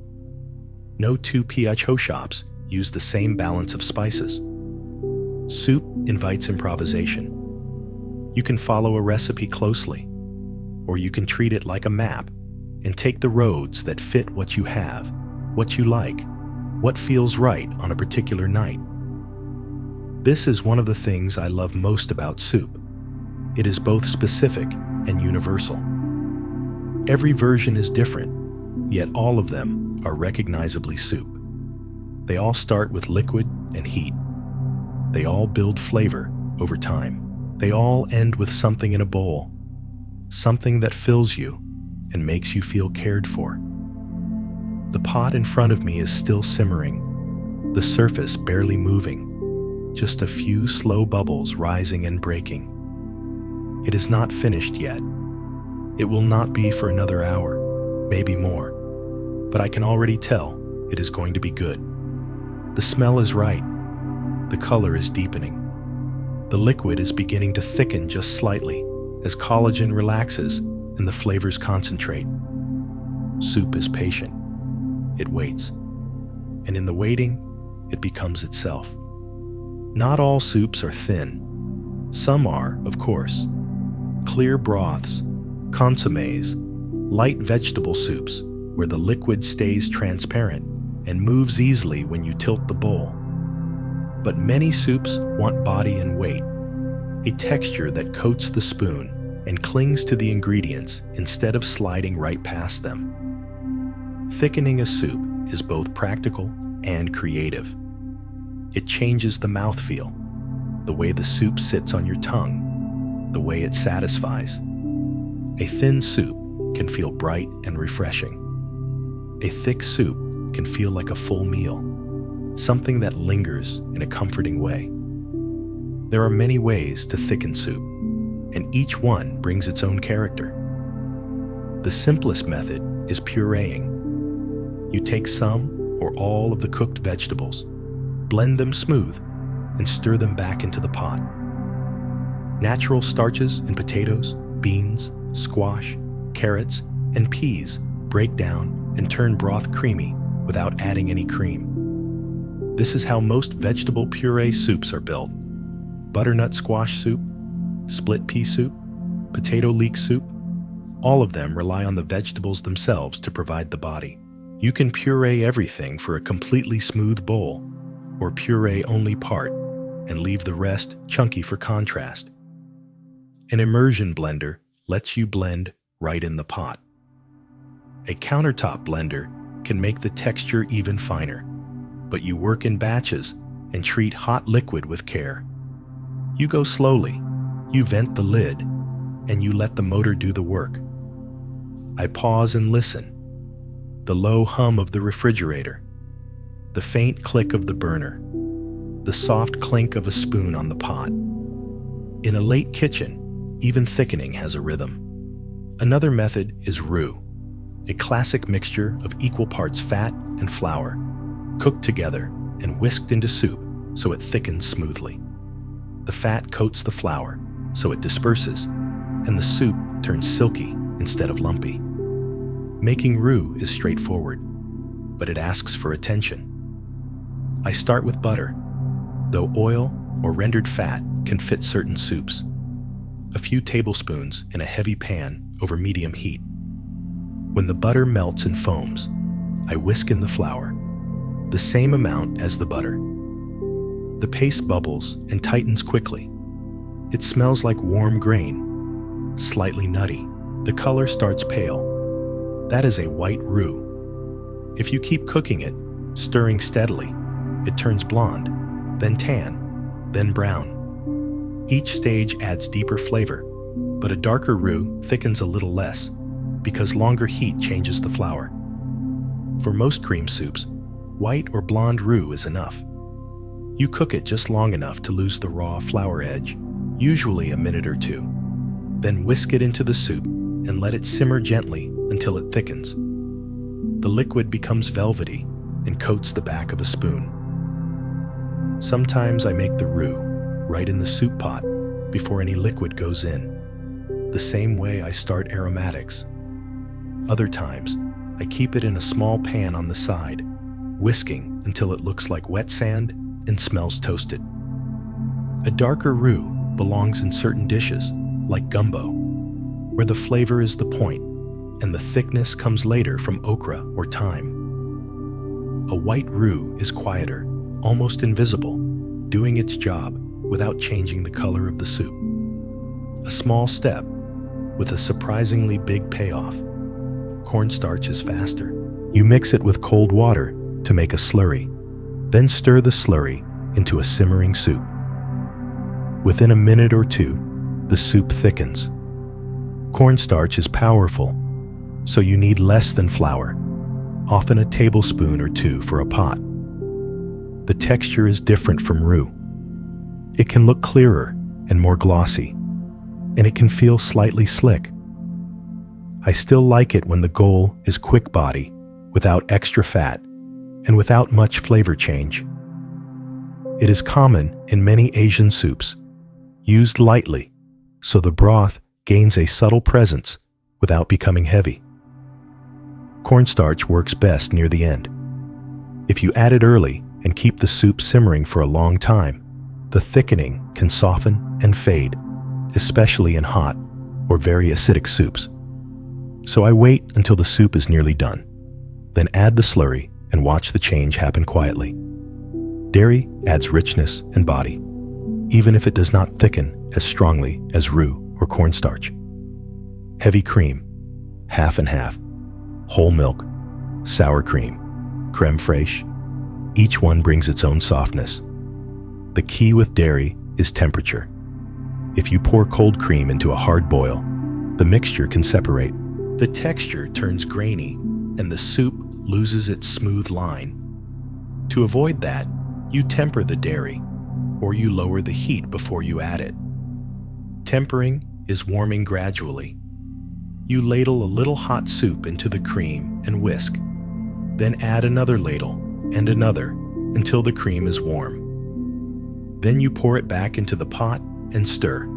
No two piacho shops use the same balance of spices. Soup invites improvisation. You can follow a recipe closely, or you can treat it like a map and take the roads that fit what you have, what you like, what feels right on a particular night. This is one of the things I love most about soup. It is both specific and universal. Every version is different, yet all of them are recognizably soup. They all start with liquid and heat. They all build flavor over time. They all end with something in a bowl, something that fills you and makes you feel cared for. The pot in front of me is still simmering, the surface barely moving, just a few slow bubbles rising and breaking. It is not finished yet. It will not be for another hour, maybe more, but I can already tell it is going to be good. The smell is right. The color is deepening. The liquid is beginning to thicken just slightly as collagen relaxes and the flavors concentrate. Soup is patient. It waits. And in the waiting, it becomes itself. Not all soups are thin. Some are, of course. Clear broths, consommes, light vegetable soups where the liquid stays transparent and moves easily when you tilt the bowl. But many soups want body and weight, a texture that coats the spoon and clings to the ingredients instead of sliding right past them. Thickening a soup is both practical and creative. It changes the mouthfeel, the way the soup sits on your tongue, the way it satisfies. A thin soup can feel bright and refreshing. A thick soup can feel like a full meal, something that lingers in a comforting way. There are many ways to thicken soup, and each one brings its own character. The simplest method is pureeing. You take some or all of the cooked vegetables, blend them smooth, and stir them back into the pot. Natural starches in potatoes, beans, squash, carrots, and peas break down and turn broth creamy without adding any cream. This is how most vegetable puree soups are built. Butternut squash soup, split pea soup, potato leek soup, all of them rely on the vegetables themselves to provide the body. You can puree everything for a completely smooth bowl, or puree only part and leave the rest chunky for contrast. An immersion blender lets you blend right in the pot. A countertop blender can make the texture even finer, but you work in batches and treat hot liquid with care. You go slowly, you vent the lid, and you let the motor do the work. I pause and listen. The low hum of the refrigerator, the faint click of the burner, the soft clink of a spoon on the pot. In a late kitchen, even thickening has a rhythm. Another method is roux, a classic mixture of equal parts fat and flour, cooked together and whisked into soup so it thickens smoothly. The fat coats the flour so it disperses, and the soup turns silky instead of lumpy. Making roux is straightforward, but it asks for attention. I start with butter, though oil or rendered fat can fit certain soups. A few tablespoons in a heavy pan over medium heat. When the butter melts and foams, I whisk in the flour, the same amount as the butter. The paste bubbles and tightens quickly. It smells like warm grain, slightly nutty. The color starts pale. That is a white roux. If you keep cooking it, stirring steadily, it turns blonde, then tan, then brown. Each stage adds deeper flavor, but a darker roux thickens a little less because longer heat changes the flour. For most cream soups, white or blonde roux is enough. You cook it just long enough to lose the raw flour edge, usually a minute or two. Then whisk it into the soup and let it simmer gently until it thickens. The liquid becomes velvety and coats the back of a spoon. Sometimes I make the roux right in the soup pot before any liquid goes in, the same way I start aromatics. Other times, I keep it in a small pan on the side, whisking until it looks like wet sand and smells toasted. A darker roux belongs in certain dishes, like gumbo, where the flavor is the point and the thickness comes later from okra or thyme. A white roux is quieter, almost invisible, doing its job without changing the color of the soup. A small step with a surprisingly big payoff. Cornstarch is faster. You mix it with cold water to make a slurry, then stir the slurry into a simmering soup. Within a minute or two, the soup thickens. Cornstarch is powerful, so you need less than flour, often a tablespoon or two for a pot. the texture is different from roux. It can look clearer and more glossy, and it can feel slightly slick. I still like it when the goal is quick body, without extra fat, and without much flavor change. It is common in many Asian soups, used lightly, so the broth gains a subtle presence without becoming heavy. Cornstarch works best near the end. If you add it early and keep the soup simmering for a long time, the thickening can soften and fade, especially in hot or very acidic soups. So I wait until the soup is nearly done, then add the slurry and watch the change happen quietly. Dairy adds richness and body, even if it does not thicken as strongly as roux or cornstarch. Heavy cream, half and half, whole milk, sour cream, creme fraiche, each one brings its own softness. The key with dairy is temperature. If you pour cold cream into a hard boil, the mixture can separate. The texture turns grainy and the soup loses its smooth line. To avoid that, you temper the dairy, or you lower the heat before you add it. Tempering is warming gradually. You ladle a little hot soup into the cream and whisk, then add another ladle and another until the cream is warm. Then you pour it back into the pot and stir.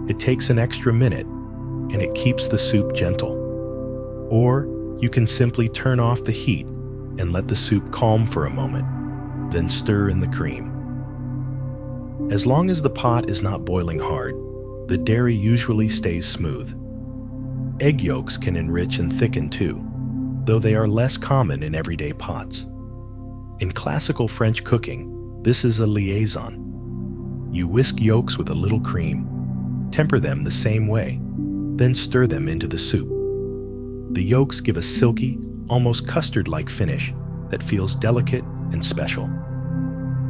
It takes an extra minute, and it keeps the soup gentle. Or you can simply turn off the heat and let the soup calm for a moment, then stir in the cream. As long as the pot is not boiling hard, the dairy usually stays smooth. Egg yolks can enrich and thicken too, though they are less common in everyday pots. In classical French cooking, this is a liaison. You whisk yolks with a little cream, temper them the same way, then stir them into the soup. The yolks give a silky, almost custard-like finish that feels delicate and special.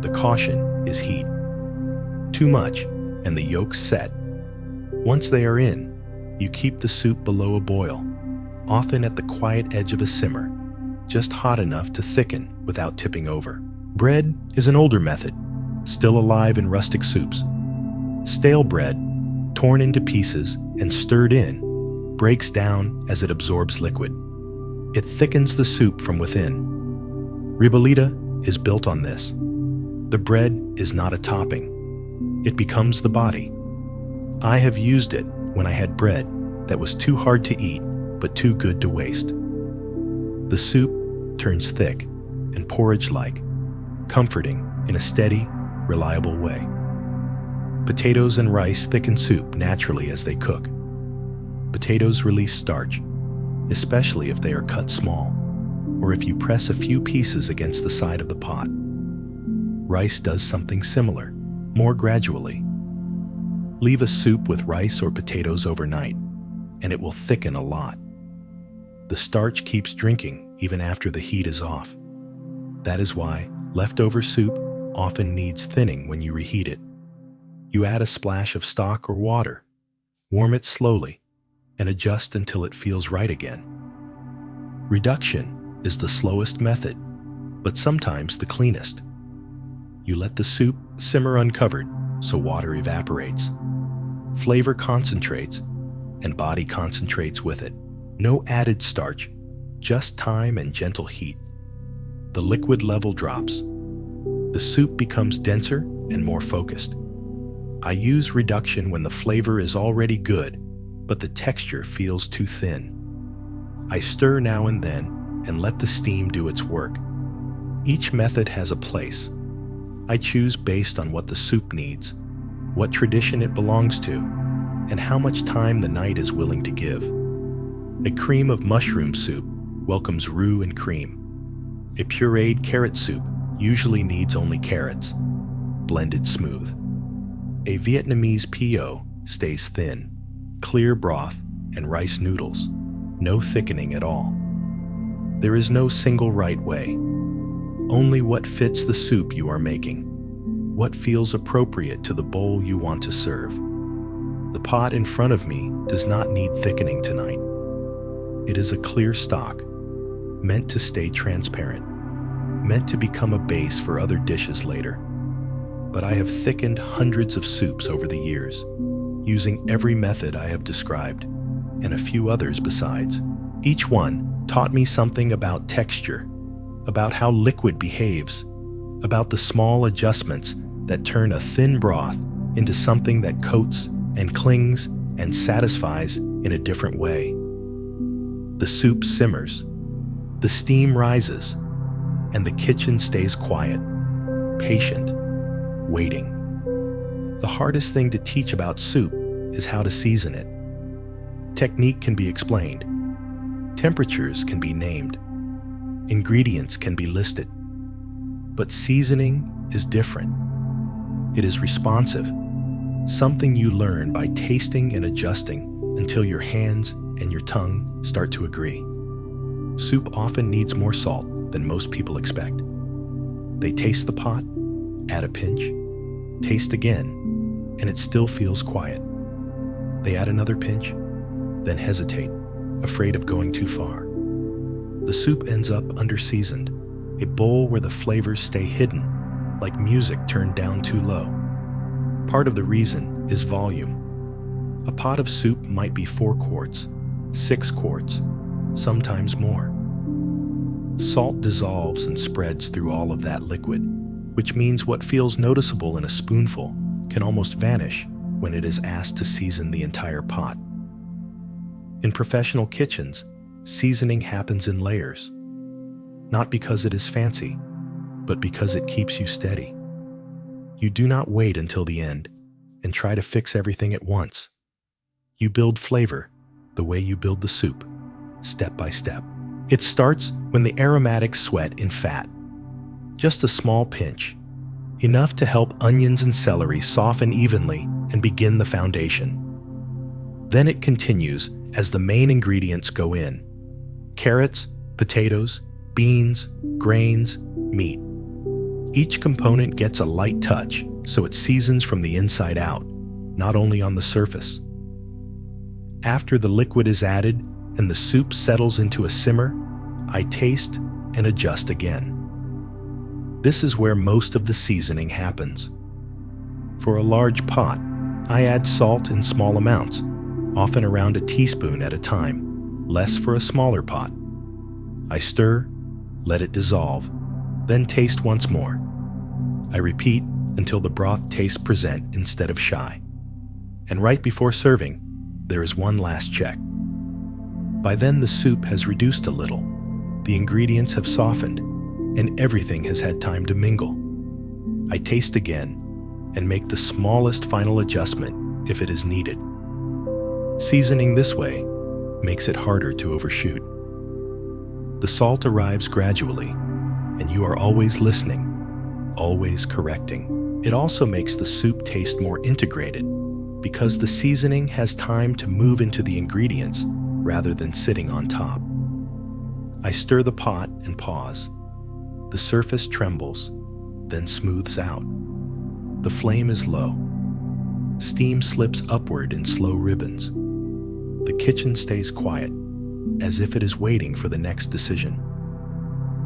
The caution is heat. Too much, and the yolks set. Once they are in, you keep the soup below a boil, often at the quiet edge of a simmer, just hot enough to thicken without tipping over. Bread is an older method, still alive in rustic soups. Stale bread, torn into pieces and stirred in, breaks down as it absorbs liquid. It thickens the soup from within. Ribollita is built on this. The bread is not a topping. It becomes the body. I have used it when I had bread that was too hard to eat but too good to waste. The soup turns thick and porridge-like, comforting in a steady, reliable way. Potatoes and rice thicken soup naturally as they cook. Potatoes release starch, especially if they are cut small, or if you press a few pieces against the side of the pot. Rice does something similar, more gradually. Leave a soup with rice or potatoes overnight, and it will thicken a lot. The starch keeps drinking even after the heat is off. That is why leftover soup often needs thinning when you reheat it. You add a splash of stock or water, warm it slowly, and adjust until it feels right again. Reduction is the slowest method, but sometimes the cleanest. You let the soup simmer uncovered so water evaporates. Flavor concentrates, and body concentrates with it. No added starch, just time and gentle heat. The liquid level drops. The soup becomes denser and more focused. I use reduction when the flavor is already good, but the texture feels too thin. I stir now and then and let the steam do its work. Each method has a place. I choose based on what the soup needs, what tradition it belongs to, and how much time the night is willing to give. A cream of mushroom soup welcomes roux and cream. A pureed carrot soup usually needs only carrots, blended smooth. A Vietnamese PO stays thin, clear broth and rice noodles, no thickening at all. There is no single right way, only what fits the soup you are making, what feels appropriate to the bowl you want to serve. The pot in front of me does not need thickening tonight. It is a clear stock, meant to stay transparent. meant to become a base for other dishes later. But I have thickened hundreds of soups over the years, using every method I have described, and a few others besides. Each one taught me something about texture, about how liquid behaves, about the small adjustments that turn a thin broth into something that coats and clings and satisfies in a different way. The soup simmers, the steam rises, and the kitchen stays quiet, patient, waiting. The hardest thing to teach about soup is how to season it. Technique can be explained. Temperatures can be named. Ingredients can be listed. But seasoning is different. It is responsive, something you learn by tasting and adjusting until your hands and your tongue start to agree. Soup often needs more salt than most people expect. They taste the pot, add a pinch, taste again, and it still feels quiet. They add another pinch, then hesitate, afraid of going too far. The soup ends up under-seasoned, a bowl where the flavors stay hidden, like music turned down too low. Part of the reason is volume. A pot of soup might be 4 quarts, 6 quarts, sometimes more. Salt dissolves and spreads through all of that liquid, which means what feels noticeable in a spoonful can almost vanish when it is asked to season the entire pot. In professional kitchens, seasoning happens in layers, not because it is fancy, but because it keeps you steady. You do not wait until the end and try to fix everything at once. You build flavor the way you build the soup, step by step. It starts when the aromatics sweat in fat. Just a small pinch, enough to help onions and celery soften evenly and begin the foundation. Then it continues as the main ingredients go in: carrots, potatoes, beans, grains, meat. Each component gets a light touch, so it seasons from the inside out, not only on the surface. After the liquid is added and the soup settles into a simmer, I taste and adjust again. This is where most of the seasoning happens. For a large pot, I add salt in small amounts, often around a teaspoon at a time, less for a smaller pot. I stir, let it dissolve, then taste once more. I repeat until the broth tastes present instead of shy. And right before serving, there is one last check. By then the soup has reduced a little, the ingredients have softened, and everything has had time to mingle. I taste again and make the smallest final adjustment if it is needed. Seasoning this way makes it harder to overshoot. The salt arrives gradually, and you are always listening, always correcting. It also makes the soup taste more integrated because the seasoning has time to move into the ingredients rather than sitting on top. I stir the pot and pause. The surface trembles, then smooths out. The flame is low. Steam slips upward in slow ribbons. The kitchen stays quiet, as if it is waiting for the next decision.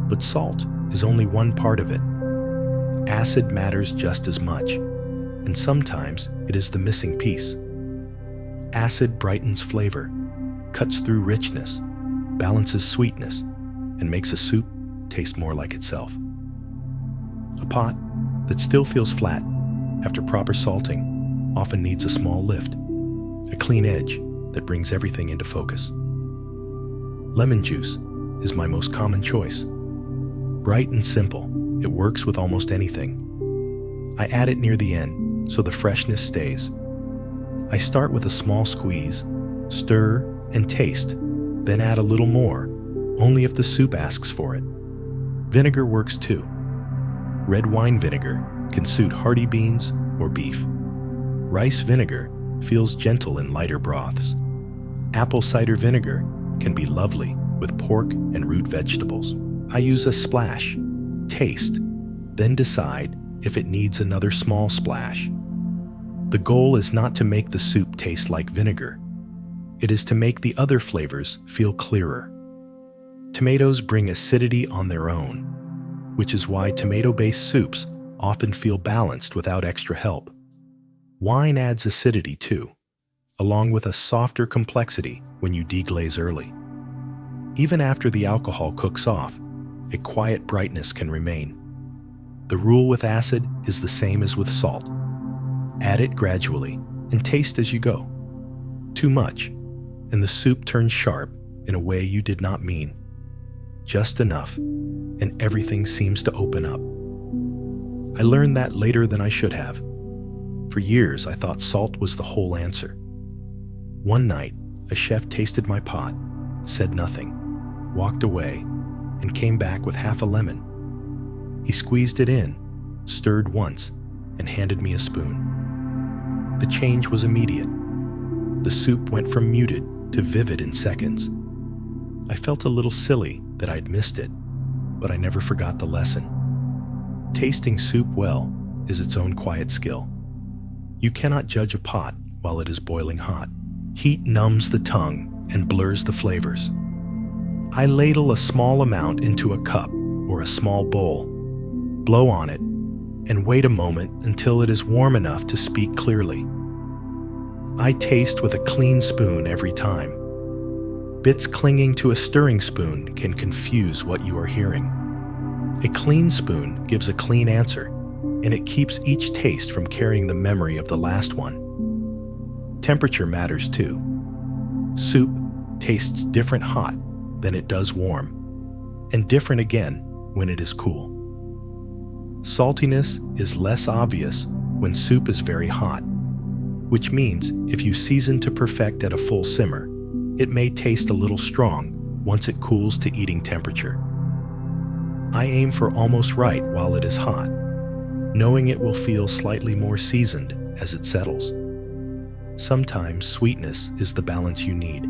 But salt is only one part of it. Acid matters just as much, and sometimes it is the missing piece. Acid brightens flavor, cuts through richness, balances sweetness, and makes a soup taste more like itself. A pot that still feels flat after proper salting often needs a small lift, a clean edge that brings everything into focus. Lemon juice is my most common choice. Bright and simple, it works with almost anything. I add it near the end so the freshness stays. I start with a small squeeze, stir and taste, then add a little more, only if the soup asks for it. Vinegar works too. Red wine vinegar can suit hearty beans or beef. Rice vinegar feels gentle in lighter broths. Apple cider vinegar can be lovely with pork and root vegetables. I use a splash, taste, then decide if it needs another small splash. The goal is not to make the soup taste like vinegar. It is to make the other flavors feel clearer. Tomatoes bring acidity on their own. which is why tomato-based soups often feel balanced without extra help. Wine adds acidity too, along with a softer complexity when you deglaze early. Even after the alcohol cooks off, a quiet brightness can remain. The rule with acid is the same as with salt. Add it gradually and taste as you go. Too much, and the soup turns sharp in a way you did not mean. Just enough, and everything seems to open up. I learned that later than I should have. For years, I thought salt was the whole answer. One night, a chef tasted my pot, said nothing, walked away, and came back with half a lemon. He squeezed it in, stirred once, and handed me a spoon. The change was immediate. The soup went from muted to vivid in seconds. I felt a little silly that I'd missed it, but I never forgot the lesson. Tasting soup well is its own quiet skill. You cannot judge a pot while it is boiling hot. Heat numbs the tongue and blurs the flavors. I ladle a small amount into a cup or a small bowl, blow on it, and wait a moment until it is warm enough to speak clearly. I taste with a clean spoon every time. Bits clinging to a stirring spoon can confuse what you are hearing. A clean spoon gives a clean answer, and it keeps each taste from carrying the memory of the last one. Temperature matters too. Soup tastes different hot than it does warm, and different again when it is cool. Saltiness is less obvious when soup is very hot, which means if you season to perfect at a full simmer, it may taste a little strong once it cools to eating temperature. I aim for almost right while it is hot, knowing it will feel slightly more seasoned as it settles. Sometimes sweetness is the balance you need.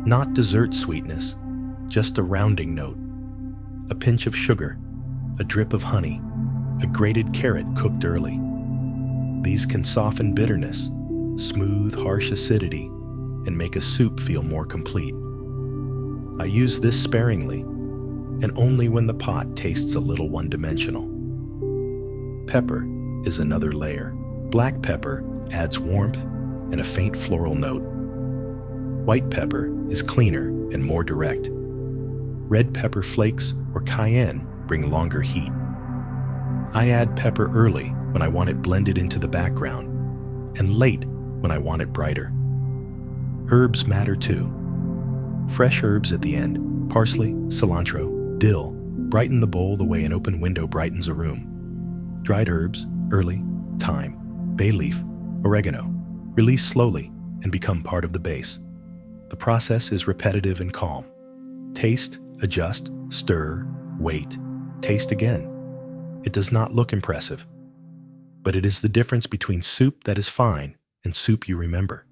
Not dessert sweetness, just a rounding note. A pinch of sugar, a drip of honey, a grated carrot cooked early. These can soften bitterness, smooth harsh acidity, and make a soup feel more complete. I use this sparingly, and only when the pot tastes a little one-dimensional. Pepper is another layer. Black pepper adds warmth and a faint floral note. White pepper is cleaner and more direct. Red pepper flakes or cayenne bring longer heat. I add pepper early when I want it blended into the background, and late when I want it brighter. Herbs matter too. Fresh herbs at the end, parsley, cilantro, dill, brighten the bowl the way an open window brightens a room. Dried herbs, early, thyme, bay leaf, oregano, release slowly and become part of the base. The process is repetitive and calm. Taste, adjust, stir, wait, taste again. It does not look impressive, but it is the difference between soup that is fine and soup you remember.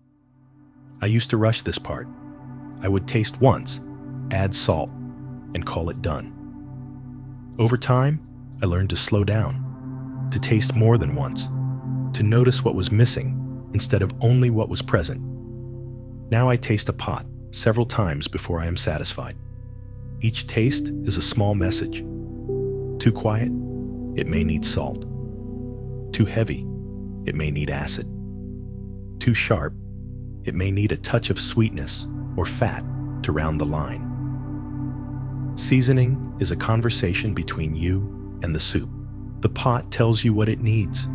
I used to rush this part. I would taste once, add salt, and call it done. Over time, I learned to slow down, to taste more than once, to notice what was missing instead of only what was present. Now I taste a pot several times before I am satisfied. Each taste is a small message. Too quiet? It may need salt. Too heavy? It may need acid. Too sharp? It may need a touch of sweetness or fat to round the line. Seasoning is a conversation between you and the soup. The pot tells you what it needs.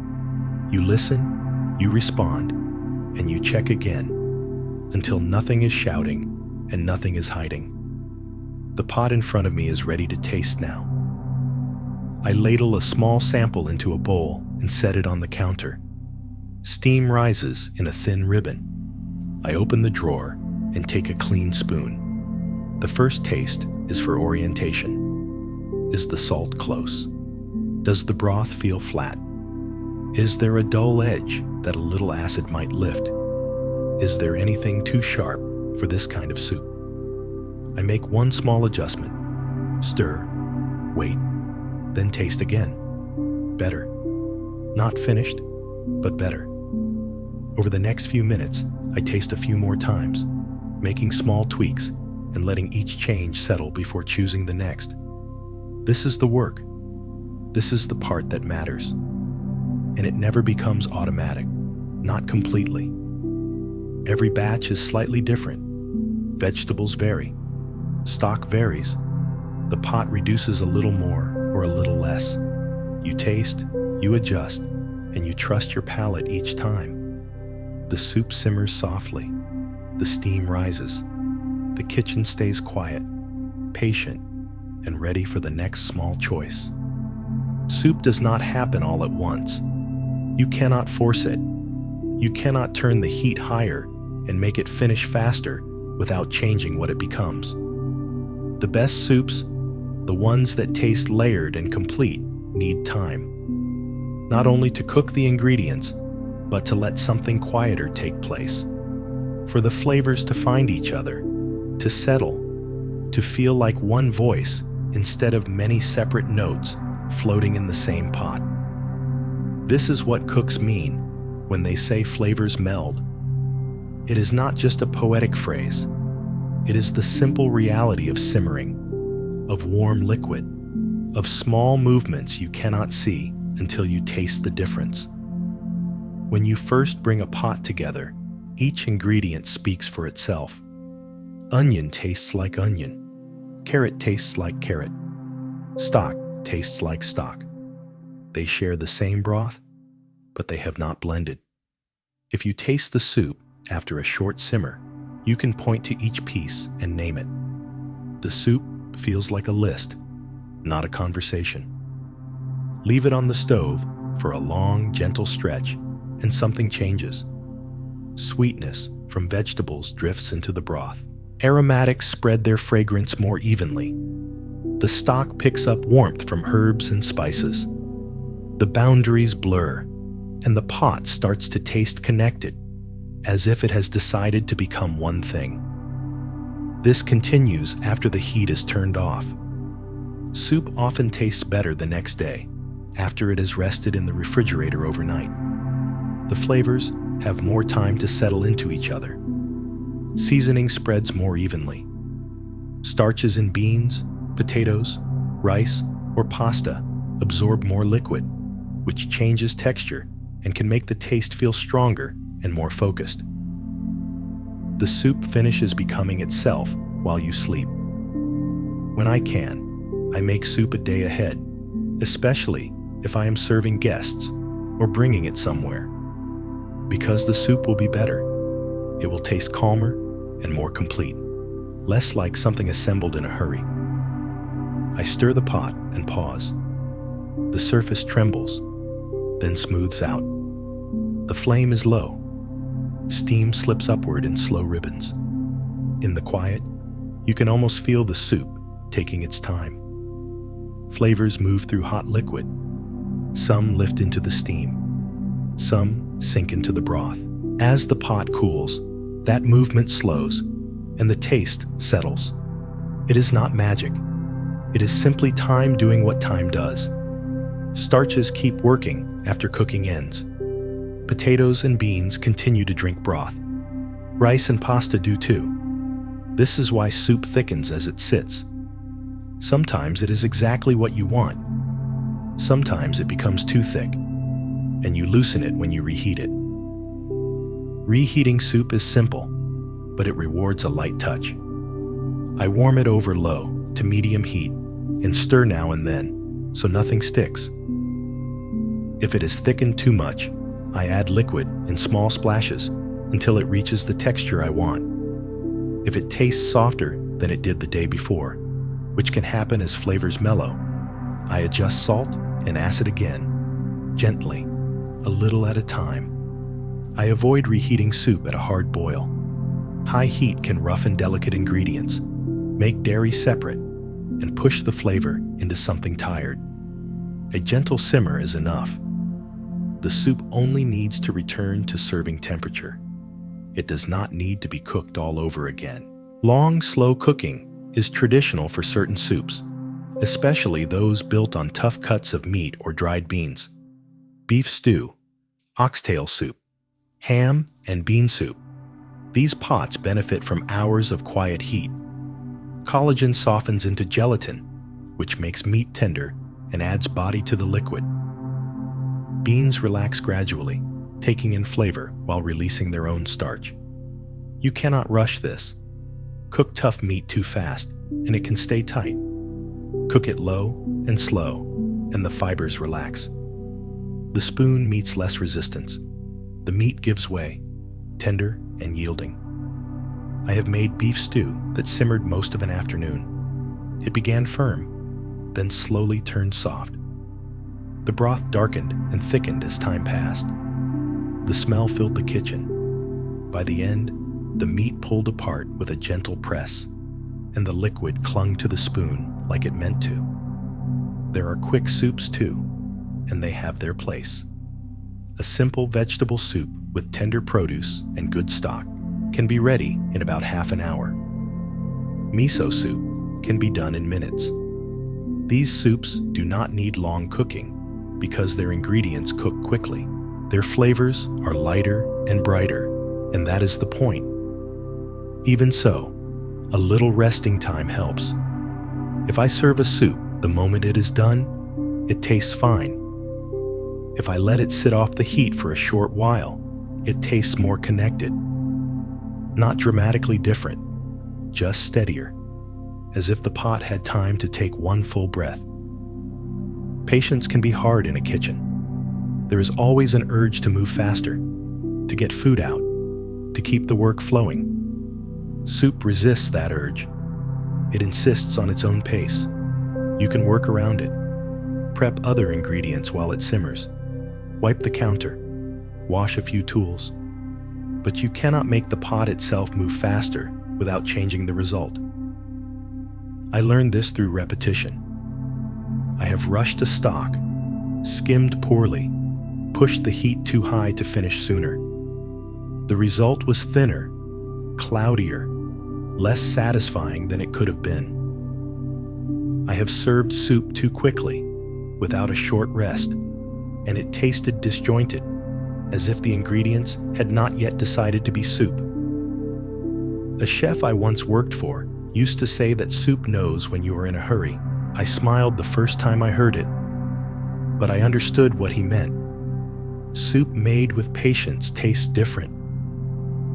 You listen, you respond, and you check again until nothing is shouting and nothing is hiding. The pot in front of me is ready to taste now. I ladle a small sample into a bowl and set it on the counter. Steam rises in a thin ribbon. I open the drawer and take a clean spoon. The first taste is for orientation. Is the salt close? Does the broth feel flat? Is there a dull edge that a little acid might lift? Is there anything too sharp for this kind of soup? I make one small adjustment. Stir, wait, then taste again. Better. Not finished, but better. Over the next few minutes, I taste a few more times, making small tweaks and letting each change settle before choosing the next. This is the work, This is the part that matters. And it never becomes automatic, not completely. Every batch is slightly different. Vegetables vary. Stock varies. The pot reduces a little more or a little less. You taste, you adjust, and you trust your palate each time. The soup simmers softly. The steam rises. The kitchen stays quiet, patient, and ready for the next small choice. Soup does not happen all at once. You cannot force it. You cannot turn the heat higher and make it finish faster without changing what it becomes. The best soups, the ones that taste layered and complete, need time. Not only to cook the ingredients, but to let something quieter take place. For the flavors to find each other, to settle, to feel like one voice instead of many separate notes floating in the same pot. This is what cooks mean when they say flavors meld. It is not just a poetic phrase. It is the simple reality of simmering, of warm liquid, of small movements you cannot see until you taste the difference. When you first bring a pot together, each ingredient speaks for itself. Onion tastes like onion. Carrot tastes like carrot. Stock tastes like stock. They share the same broth, but they have not blended. If you taste the soup after a short simmer, you can point to each piece and name it. The soup feels like a list, not a conversation. Leave it on the stove for a long, gentle stretch, and something changes. Sweetness from vegetables drifts into the broth. Aromatics spread their fragrance more evenly. The stock picks up warmth from herbs and spices. The boundaries blur, and the pot starts to taste connected, as if it has decided to become one thing. This continues after the heat is turned off. Soup often tastes better the next day, after it has rested in the refrigerator overnight. The flavors have more time to settle into each other. Seasoning spreads more evenly. Starches in beans, potatoes, rice, or pasta absorb more liquid, which changes texture and can make the taste feel stronger and more focused. The soup finishes becoming itself while you sleep. When I can, I make soup a day ahead, especially if I am serving guests or bringing it somewhere. Because the soup will be better. It will taste calmer and more complete, less like something assembled in a hurry. I stir the pot and pause. The surface trembles, then smooths out. The flame is low. Steam slips upward in slow ribbons. In the quiet, you can almost feel the soup taking its time. Flavors move through hot liquid. Some lift into the steam. Some sink into the broth. As the pot cools, that movement slows, and the taste settles. It is not magic. It is simply time doing what time does. Starches keep working after cooking ends. Potatoes and beans continue to drink broth. Rice and pasta do too. This is why soup thickens as it sits. Sometimes it is exactly what you want. Sometimes it becomes too thick, and you loosen it when you reheat it. Reheating soup is simple, but it rewards a light touch. I warm it over low to medium heat and stir now and then so nothing sticks. If it is thickened too much, I add liquid in small splashes until it reaches the texture I want. If it tastes softer than it did the day before, which can happen as flavors mellow, I adjust salt and acid again, gently, a little at a time. I avoid reheating soup at a hard boil. High heat can roughen delicate ingredients, make dairy separate, and push the flavor into something tired. A gentle simmer is enough. The soup only needs to return to serving temperature. It does not need to be cooked all over again. Long, slow cooking is traditional for certain soups, especially those built on tough cuts of meat or dried beans. Beef stew, oxtail soup, ham, and bean soup. These pots benefit from hours of quiet heat. Collagen softens into gelatin, which makes meat tender and adds body to the liquid. Beans relax gradually, taking in flavor while releasing their own starch. You cannot rush this. Cook tough meat too fast, and it can stay tight. Cook it low and slow, and the fibers relax. The spoon meets less resistance. The meat gives way, tender and yielding. I have made beef stew that simmered most of an afternoon. It began firm, then slowly turned soft. The broth darkened and thickened as time passed. The smell filled the kitchen. By the end, the meat pulled apart with a gentle press, and the liquid clung to the spoon like it meant to. There are quick soups too, and they have their place. A simple vegetable soup with tender produce and good stock can be ready in about half an hour. Miso soup can be done in minutes. These soups do not need long cooking because their ingredients cook quickly. Their flavors are lighter and brighter, and that is the point. Even so, a little resting time helps. If I serve a soup the moment it is done, it tastes fine. If I let it sit off the heat for a short while, it tastes more connected. Not dramatically different, just steadier, as if the pot had time to take one full breath. Patience can be hard in a kitchen. There is always an urge to move faster, to get food out, to keep the work flowing. Soup resists that urge. It insists on its own pace. You can work around it. Prep other ingredients while it simmers. Wipe the counter. Wash a few tools. But you cannot make the pot itself move faster without changing the result. I learned this through repetition. I have rushed a stock, skimmed poorly, pushed the heat too high to finish sooner. The result was thinner, cloudier, less satisfying than it could have been. I have served soup too quickly, without a short rest, and it tasted disjointed, as if the ingredients had not yet decided to be soup. A chef I once worked for used to say that soup knows when you are in a hurry. I smiled the first time I heard it, but I understood what he meant. Soup made with patience tastes different.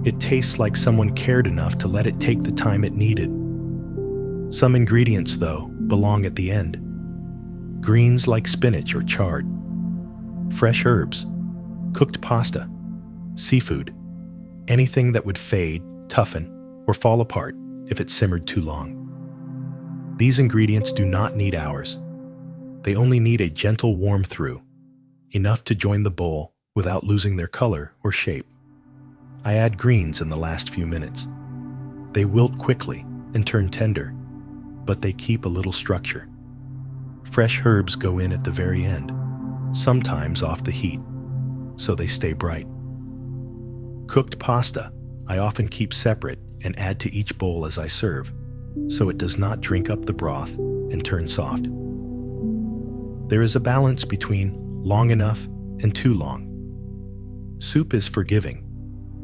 It tastes like someone cared enough to let it take the time it needed. Some ingredients, though, belong at the end. Greens like spinach or chard, fresh herbs, cooked pasta, seafood, anything that would fade, toughen, or fall apart if it simmered too long. These ingredients do not need hours. They only need a gentle warm through, enough to join the bowl without losing their color or shape. I add greens in the last few minutes. They wilt quickly and turn tender, but they keep a little structure. Fresh herbs go in at the very end, sometimes off the heat, so they stay bright. Cooked pasta I often keep separate and add to each bowl as I serve, so it does not drink up the broth and turn soft. There is a balance between long enough and too long. Soup is forgiving,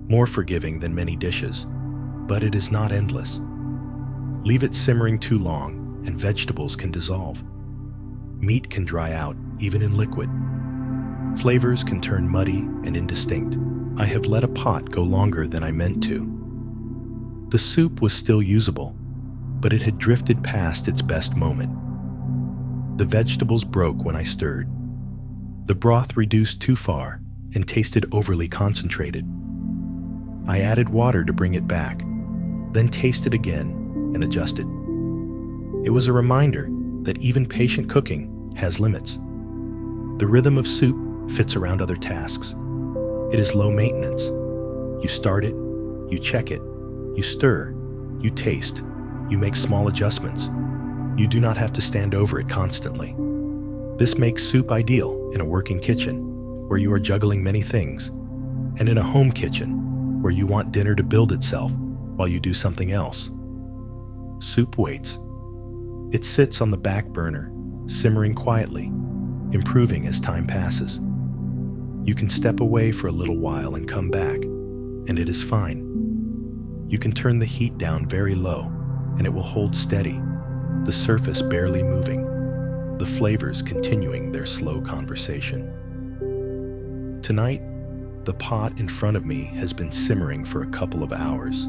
more forgiving than many dishes, but it is not endless. Leave it simmering too long and vegetables can dissolve. Meat can dry out, even in liquid. Flavors can turn muddy and indistinct. I have let a pot go longer than I meant to. The soup was still usable, but it had drifted past its best moment. The vegetables broke when I stirred. The broth reduced too far and tasted overly concentrated. I added water to bring it back, then tasted again and adjusted. It was a reminder that even patient cooking has limits. The rhythm of soup fits around other tasks. It is low maintenance. You start it, you check it, you stir, you taste, you make small adjustments. You do not have to stand over it constantly. This makes soup ideal in a working kitchen where you are juggling many things, and in a home kitchen where you want dinner to build itself while you do something else. Soup waits. It sits on the back burner, simmering quietly, improving as time passes. You can step away for a little while and come back, and it is fine. You can turn the heat down very low, and it will hold steady, the surface barely moving. the flavors continuing their slow conversation. Tonight, the pot in front of me has been simmering for a couple of hours.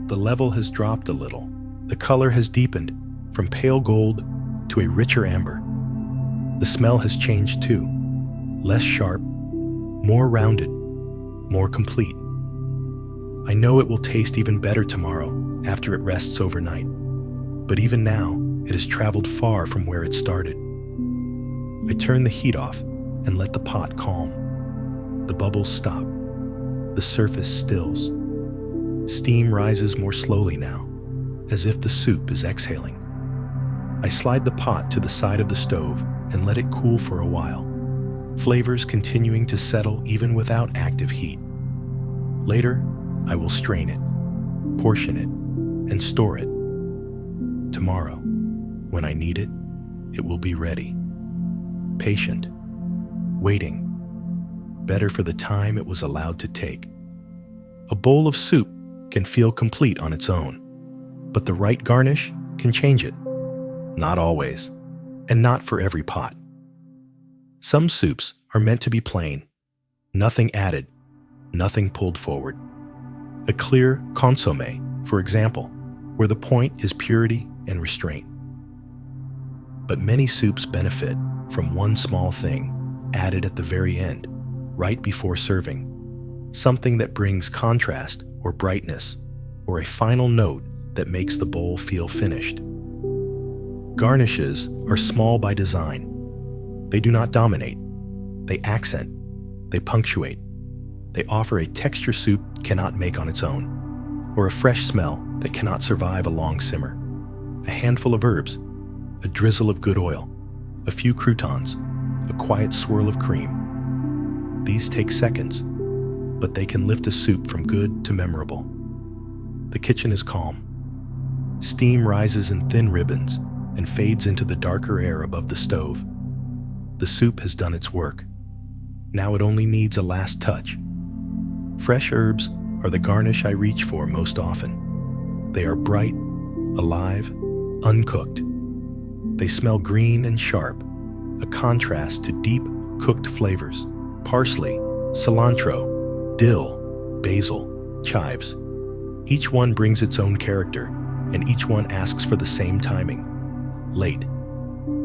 The level has dropped a little. The color has deepened from pale gold to a richer amber. The smell has changed too. Less sharp, more rounded, more complete. I know it will taste even better tomorrow after it rests overnight. But even now, it has traveled far from where it started. I turn the heat off and let the pot calm. The bubbles stop. The surface stills. Steam rises more slowly now, as if the soup is exhaling. I slide the pot to the side of the stove and let it cool for a while, flavors continuing to settle even without active heat. Later, I will strain it, portion it, and store it. Tomorrow, when I need it, it will be ready. Patient, waiting, better for the time it was allowed to take. A bowl of soup can feel complete on its own, but the right garnish can change it. Not always, and not for every pot. Some soups are meant to be plain, nothing added, nothing pulled forward. A clear consommé, for example, where the point is purity and restraint. But many soups benefit from one small thing added at the very end, right before serving. Something that brings contrast or brightness, or a final note that makes the bowl feel finished. Garnishes are small by design. They do not dominate. They accent. They punctuate. They offer a texture soup cannot make on its own, or a fresh smell that cannot survive a long simmer. A handful of herbs, a drizzle of good oil, a few croutons, a quiet swirl of cream. These take seconds, but they can lift a soup from good to memorable. The kitchen is calm. Steam rises in thin ribbons and fades into the darker air above the stove. The soup has done its work. Now it only needs a last touch. Fresh herbs are the garnish I reach for most often. They are bright, alive, uncooked. They smell green and sharp, a contrast to deep, cooked flavors. Parsley, cilantro, dill, basil, chives. Each one brings its own character, and each one asks for the same timing. Late.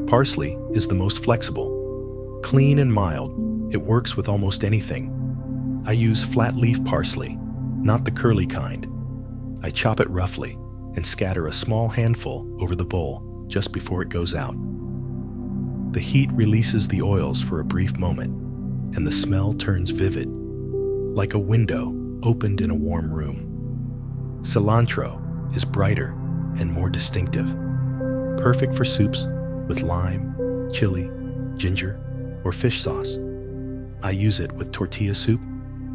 Parsley is the most flexible. Clean and mild, it works with almost anything. I use flat leaf parsley, not the curly kind. I chop it roughly and scatter a small handful over the bowl just before it goes out. The heat releases the oils for a brief moment, and the smell turns vivid, like a window opened in a warm room. Cilantro is brighter and more distinctive, perfect for soups with lime, chili, ginger, or fish sauce. I use it with tortilla soup,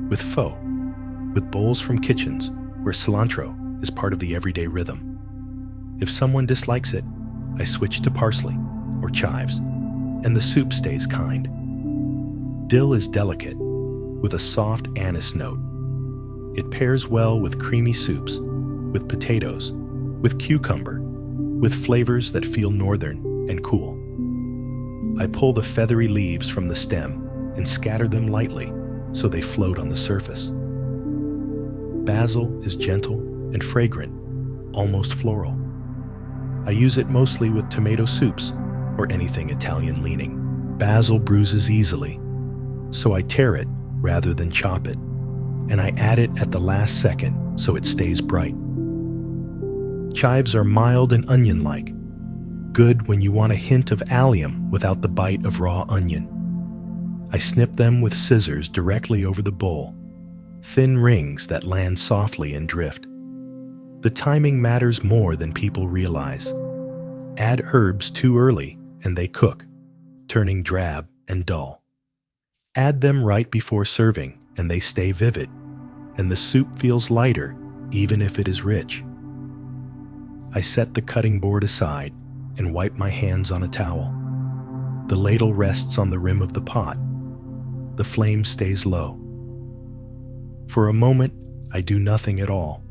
with pho, with bowls from kitchens where cilantro is part of the everyday rhythm. If someone dislikes it, I switch to parsley or chives, and the soup stays kind. Dill is delicate, with a soft anise note. It pairs well with creamy soups, with potatoes, with cucumber, with flavors that feel northern and cool. I pull the feathery leaves from the stem and scatter them lightly so they float on the surface. Basil is gentle and fragrant, almost floral. I use it mostly with tomato soups or anything Italian-leaning. Basil bruises easily, so I tear it rather than chop it, and I add it at the last second so it stays bright. Chives are mild and onion-like, good when you want a hint of allium without the bite of raw onion. I snip them with scissors directly over the bowl, thin rings that land softly and drift. The timing matters more than people realize. Add herbs too early and they cook, turning drab and dull. Add them right before serving and they stay vivid, and the soup feels lighter even if it is rich. I set the cutting board aside and wipe my hands on a towel. The ladle rests on the rim of the pot. The flame stays low. For a moment, I do nothing at all.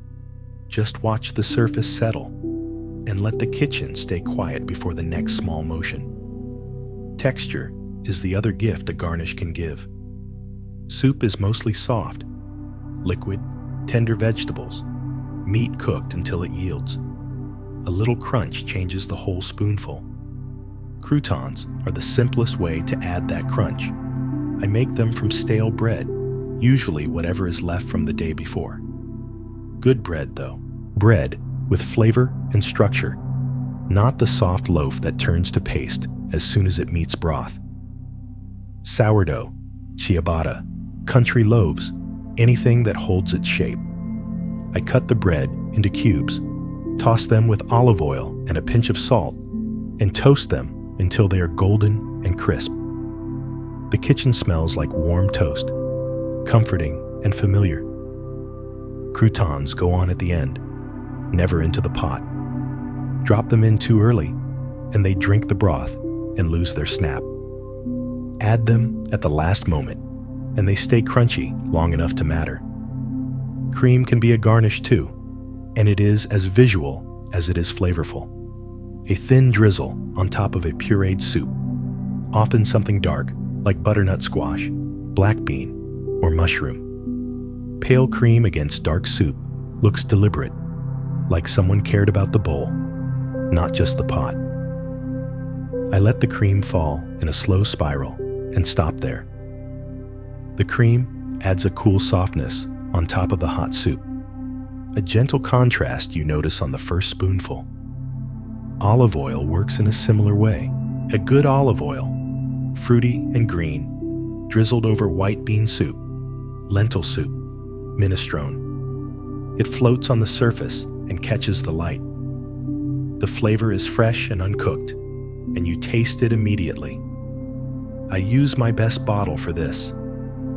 Just watch the surface settle and let the kitchen stay quiet before the next small motion. texture is the other gift a garnish can give. Soup is mostly soft, liquid, tender vegetables, meat cooked until it yields. A little crunch changes the whole spoonful. Croutons are the simplest way to add that crunch. I make them from stale bread, usually whatever is left from the day before. Good bread, though. Bread with flavor and structure, not the soft loaf that turns to paste as soon as it meets broth. Sourdough, ciabatta, country loaves, anything that holds its shape. I cut the bread into cubes, toss them with olive oil and a pinch of salt, and toast them until they are golden and crisp. The kitchen smells like warm toast, comforting and familiar. Croutons go on at the end, never into the pot. Drop them in too early, and they drink the broth and lose their snap. Add them at the last moment, and they stay crunchy long enough to matter. Cream can be a garnish too, and it is as visual as it is flavorful. A thin drizzle on top of a pureed soup, often something dark like butternut squash, black bean, or mushroom. Pale cream against dark soup looks deliberate, like someone cared about the bowl, not just the pot. I let the cream fall in a slow spiral and stop there. The cream adds a cool softness on top of the hot soup, a gentle contrast you notice on the first spoonful. Olive oil works in a similar way. A good olive oil, fruity and green, drizzled over white bean soup, lentil soup, minestrone. It floats on the surface and catches the light. The flavor is fresh and uncooked, and you taste it immediately. I use my best bottle for this,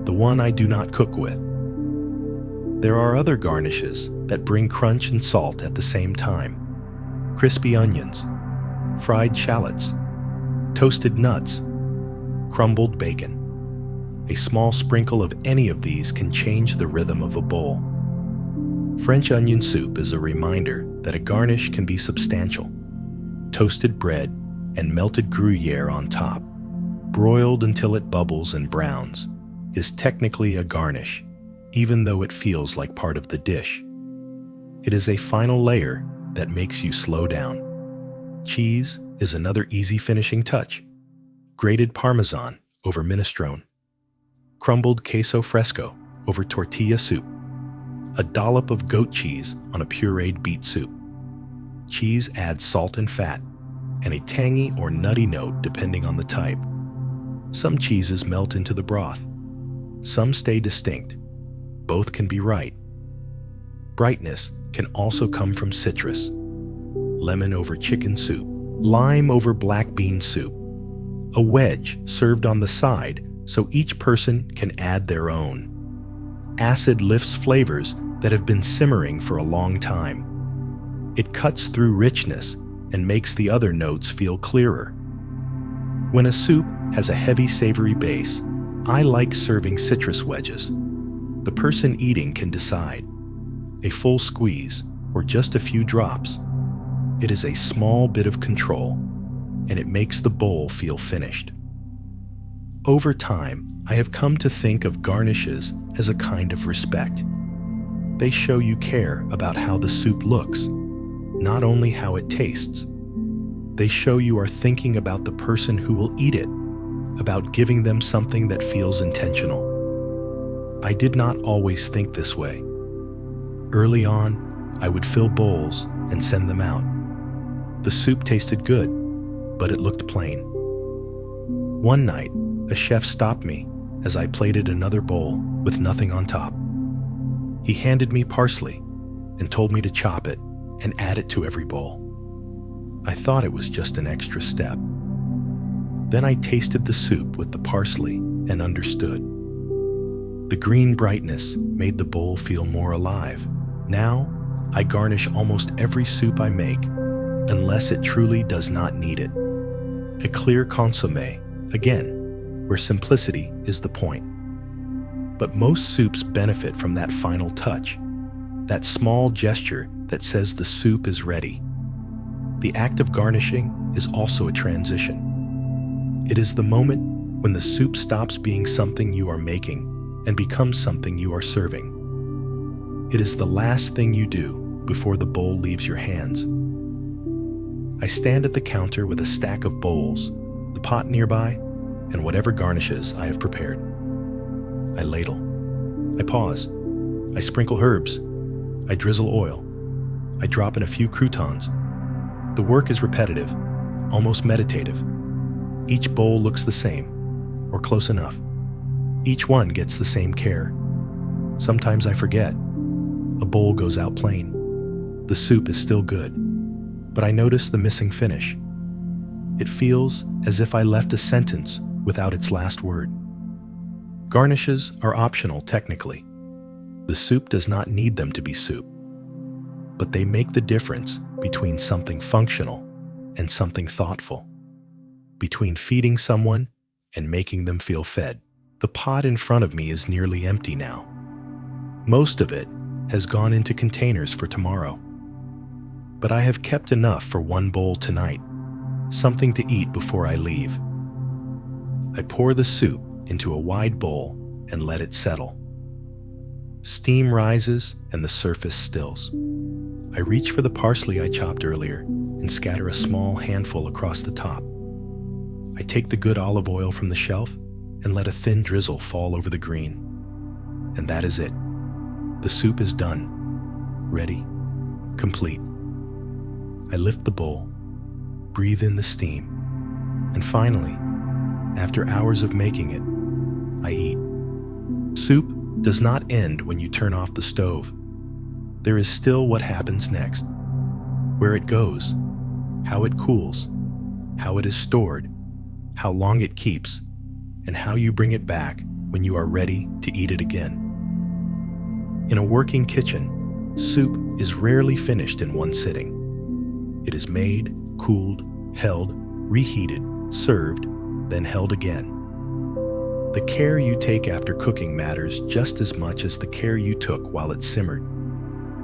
the one I do not cook with. There are other garnishes that bring crunch and salt at the same time. Crispy onions, fried shallots, toasted nuts, crumbled bacon. A small sprinkle of any of these can change the rhythm of a bowl. French onion soup is a reminder that a garnish can be substantial. Toasted bread and melted Gruyere on top, broiled until it bubbles and browns, is technically a garnish, even though it feels like part of the dish. It is a final layer that makes you slow down. Cheese is another easy finishing touch. Grated Parmesan over minestrone. Crumbled queso fresco over tortilla soup. A dollop of goat cheese on a pureed beet soup. Cheese adds salt and fat, and a tangy or nutty note depending on the type. Some cheeses melt into the broth. Some stay distinct. Both can be right. Brightness can also come from citrus. Lemon over chicken soup. Lime over black bean soup. A wedge served on the side so each person can add their own. Acid lifts flavors that have been simmering for a long time. It cuts through richness and makes the other notes feel clearer. When a soup has a heavy savory base, I like serving citrus wedges. The person eating can decide. A full squeeze or just a few drops. It is a small bit of control, and it makes the bowl feel finished. Over time, I have come to think of garnishes as a kind of respect. They show you care about how the soup looks, not only how it tastes. They show you are thinking about the person who will eat it, about giving them something that feels intentional. I did not always think this way. Early on, I would fill bowls and send them out. The soup tasted good, but it looked plain. One night, a chef stopped me as I plated another bowl with nothing on top. He handed me parsley and told me to chop it and add it to every bowl. I thought it was just an extra step. Then I tasted the soup with the parsley and understood. The green brightness made the bowl feel more alive. Now, I garnish almost every soup I make, unless it truly does not need it. A clear consommé, again, where simplicity is the point. But most soups benefit from that final touch, that small gesture that says the soup is ready. The act of garnishing is also a transition. It is the moment when the soup stops being something you are making and becomes something you are serving. It is the last thing you do before the bowl leaves your hands. I stand at the counter with a stack of bowls, the pot nearby, and whatever garnishes I have prepared. I ladle. I pause. I sprinkle herbs. I drizzle oil. I drop in a few croutons. The work is repetitive, almost meditative. Each bowl looks the same, or close enough. Each one gets the same care. Sometimes I forget. A bowl goes out plain. The soup is still good, but I notice the missing finish. It feels as if I left a sentence without its last word. Garnishes are optional technically. The soup does not need them to be soup, but they make the difference between something functional and something thoughtful, between feeding someone and making them feel fed. The pot in front of me is nearly empty now. Most of it has gone into containers for tomorrow, but I have kept enough for one bowl tonight, something to eat before I leave. I pour the soup into a wide bowl and let it settle. Steam rises and the surface stills. I reach for the parsley I chopped earlier and scatter a small handful across the top. I take the good olive oil from the shelf and let a thin drizzle fall over the green. And that is it. The soup is done. Ready. Complete. I lift the bowl, breathe in the steam, and finally, after hours of making it, I eat. Soup does not end when you turn off the stove. There is still what happens next, where it goes, how it cools, how it is stored, how long it keeps, and how you bring it back when you are ready to eat it again. In a working kitchen, soup is rarely finished in one sitting. It is made, cooled, held, reheated, served, then held again. The care you take after cooking matters just as much as the care you took while it simmered.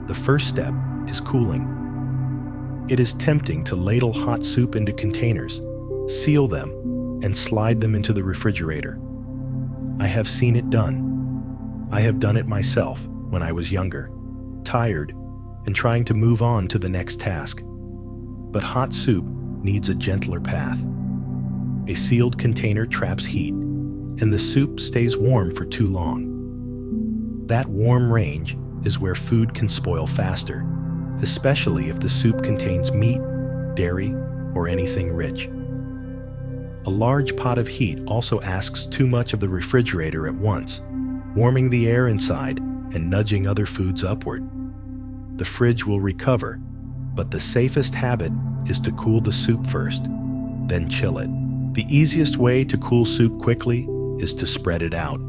The first step is cooling. It is tempting to ladle hot soup into containers, seal them, and slide them into the refrigerator. I have seen it done. I have done it myself when I was younger, tired, and trying to move on to the next task. But hot soup needs a gentler path. A sealed container traps heat, and the soup stays warm for too long. That warm range is where food can spoil faster, especially if the soup contains meat, dairy, or anything rich. A large pot of heat also asks too much of the refrigerator at once, warming the air inside and nudging other foods upward. The fridge will recover, but the safest habit is to cool the soup first, then chill it. The easiest way to cool soup quickly is to spread it out.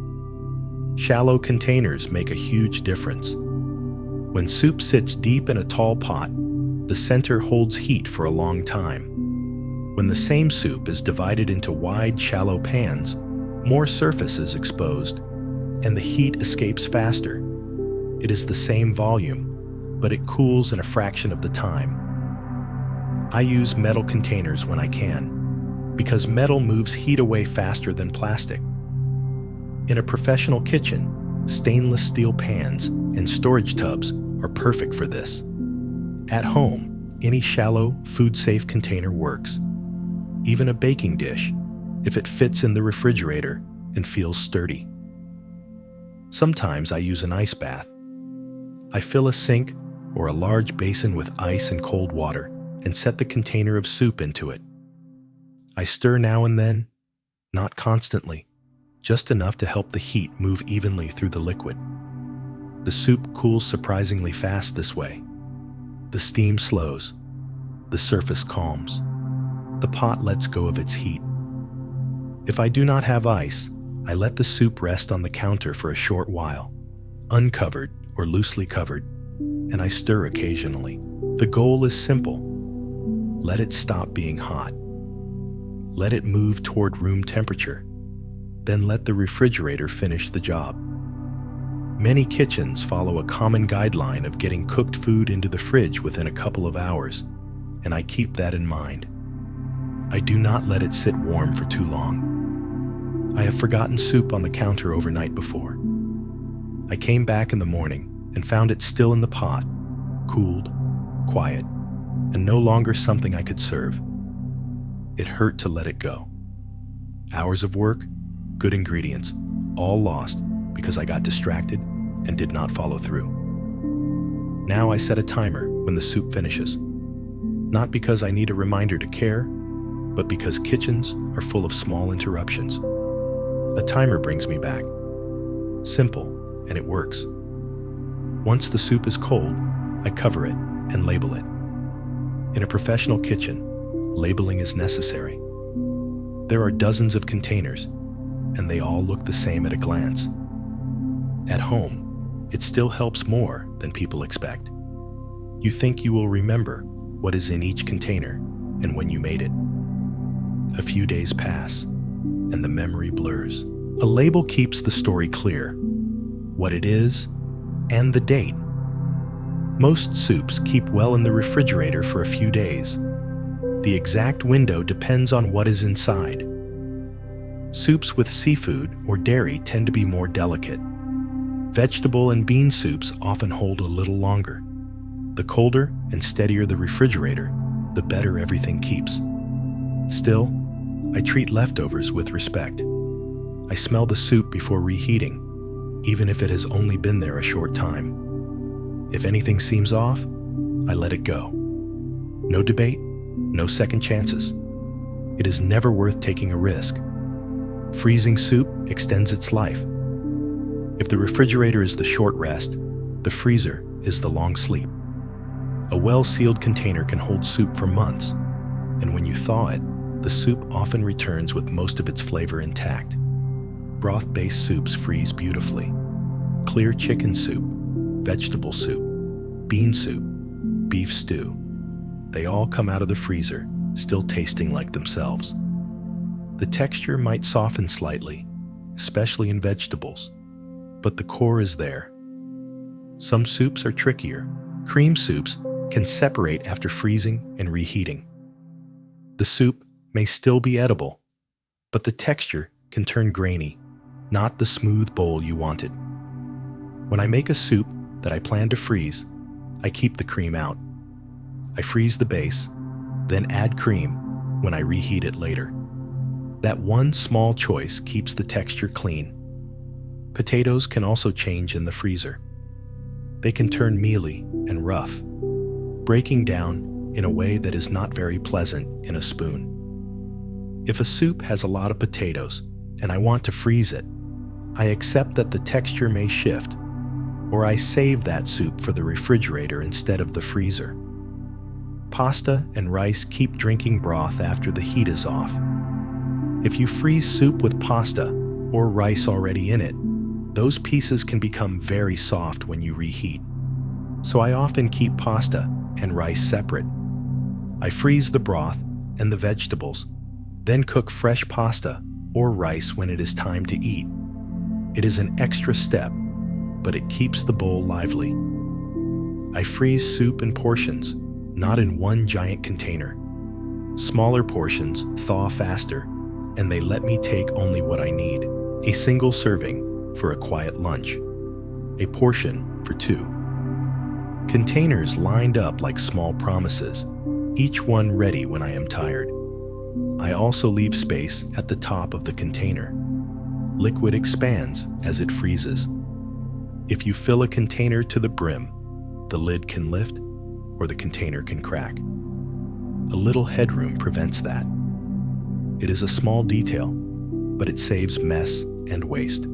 Shallow containers make a huge difference. When soup sits deep in a tall pot, the center holds heat for a long time. When the same soup is divided into wide, shallow pans, more surface is exposed, and the heat escapes faster. It is the same volume, but it cools in a fraction of the time. I use metal containers when I can, because metal moves heat away faster than plastic. In a professional kitchen, stainless steel pans and storage tubs are perfect for this. At home, any shallow, food-safe container works. Even a baking dish, if it fits in the refrigerator and feels sturdy. Sometimes I use an ice bath. I fill a sink or a large basin with ice and cold water and set the container of soup into it. I stir now and then, not constantly, just enough to help the heat move evenly through the liquid. The soup cools surprisingly fast this way. The steam slows. The surface calms. The pot lets go of its heat. If I do not have ice, I let the soup rest on the counter for a short while, uncovered or loosely covered, and I stir occasionally. The goal is simple. Let it stop being hot. Let it move toward room temperature. Then let the refrigerator finish the job. Many kitchens follow a common guideline of getting cooked food into the fridge within a couple of hours, and I keep that in mind. I do not let it sit warm for too long. I have forgotten soup on the counter overnight before. I came back in the morning and found it still in the pot, cooled, quiet, and no longer something I could serve. It hurt to let it go. Hours of work, good ingredients, all lost because I got distracted and did not follow through. Now I set a timer when the soup finishes, not because I need a reminder to care, but because kitchens are full of small interruptions. A timer brings me back. Simple, and it works. Once the soup is cold, I cover it and label it. In a professional kitchen, labeling is necessary. There are dozens of containers, and they all look the same at a glance. At home, it still helps more than people expect. You think you will remember what is in each container and when you made it. A few days pass, and the memory blurs. A label keeps the story clear, what it is, and the date. Most soups keep well in the refrigerator for a few days. The exact window depends on what is inside. Soups with seafood or dairy tend to be more delicate. Vegetable and bean soups often hold a little longer. The colder and steadier the refrigerator, the better everything keeps. Still, I treat leftovers with respect. I smell the soup before reheating, even if it has only been there a short time. If anything seems off, I let it go. No debate, no second chances. It is never worth taking a risk. Freezing soup extends its life. If the refrigerator is the short rest, the freezer is the long sleep. A well-sealed container can hold soup for months, and when you thaw it, the soup often returns with most of its flavor intact. Broth-based soups freeze beautifully. Clear chicken soup, vegetable soup, bean soup, beef stew. They all come out of the freezer, still tasting like themselves. The texture might soften slightly, especially in vegetables, but the core is there. Some soups are trickier. Cream soups can separate after freezing and reheating. The soup may still be edible, but the texture can turn grainy, not the smooth bowl you wanted. When I make a soup that I plan to freeze, I keep the cream out. I freeze the base, then add cream when I reheat it later. That one small choice keeps the texture clean. Potatoes can also change in the freezer. They can turn mealy and rough, breaking down in a way that is not very pleasant in a spoon. If a soup has a lot of potatoes and I want to freeze it, I accept that the texture may shift, or I save that soup for the refrigerator instead of the freezer. Pasta and rice keep drinking broth after the heat is off. If you freeze soup with pasta or rice already in it, those pieces can become very soft when you reheat. So I often keep pasta and rice separate. I freeze the broth and the vegetables, then cook fresh pasta or rice when it is time to eat. It is an extra step, but it keeps the bowl lively. I freeze soup in portions, not in one giant container. Smaller portions thaw faster, and they let me take only what I need. A single serving for a quiet lunch. A portion for two. Containers lined up like small promises, each one ready when I am tired. I also leave space at the top of the container. Liquid expands as it freezes. If you fill a container to the brim, the lid can lift or the container can crack. A little headroom prevents that. It is a small detail, but it saves mess and waste.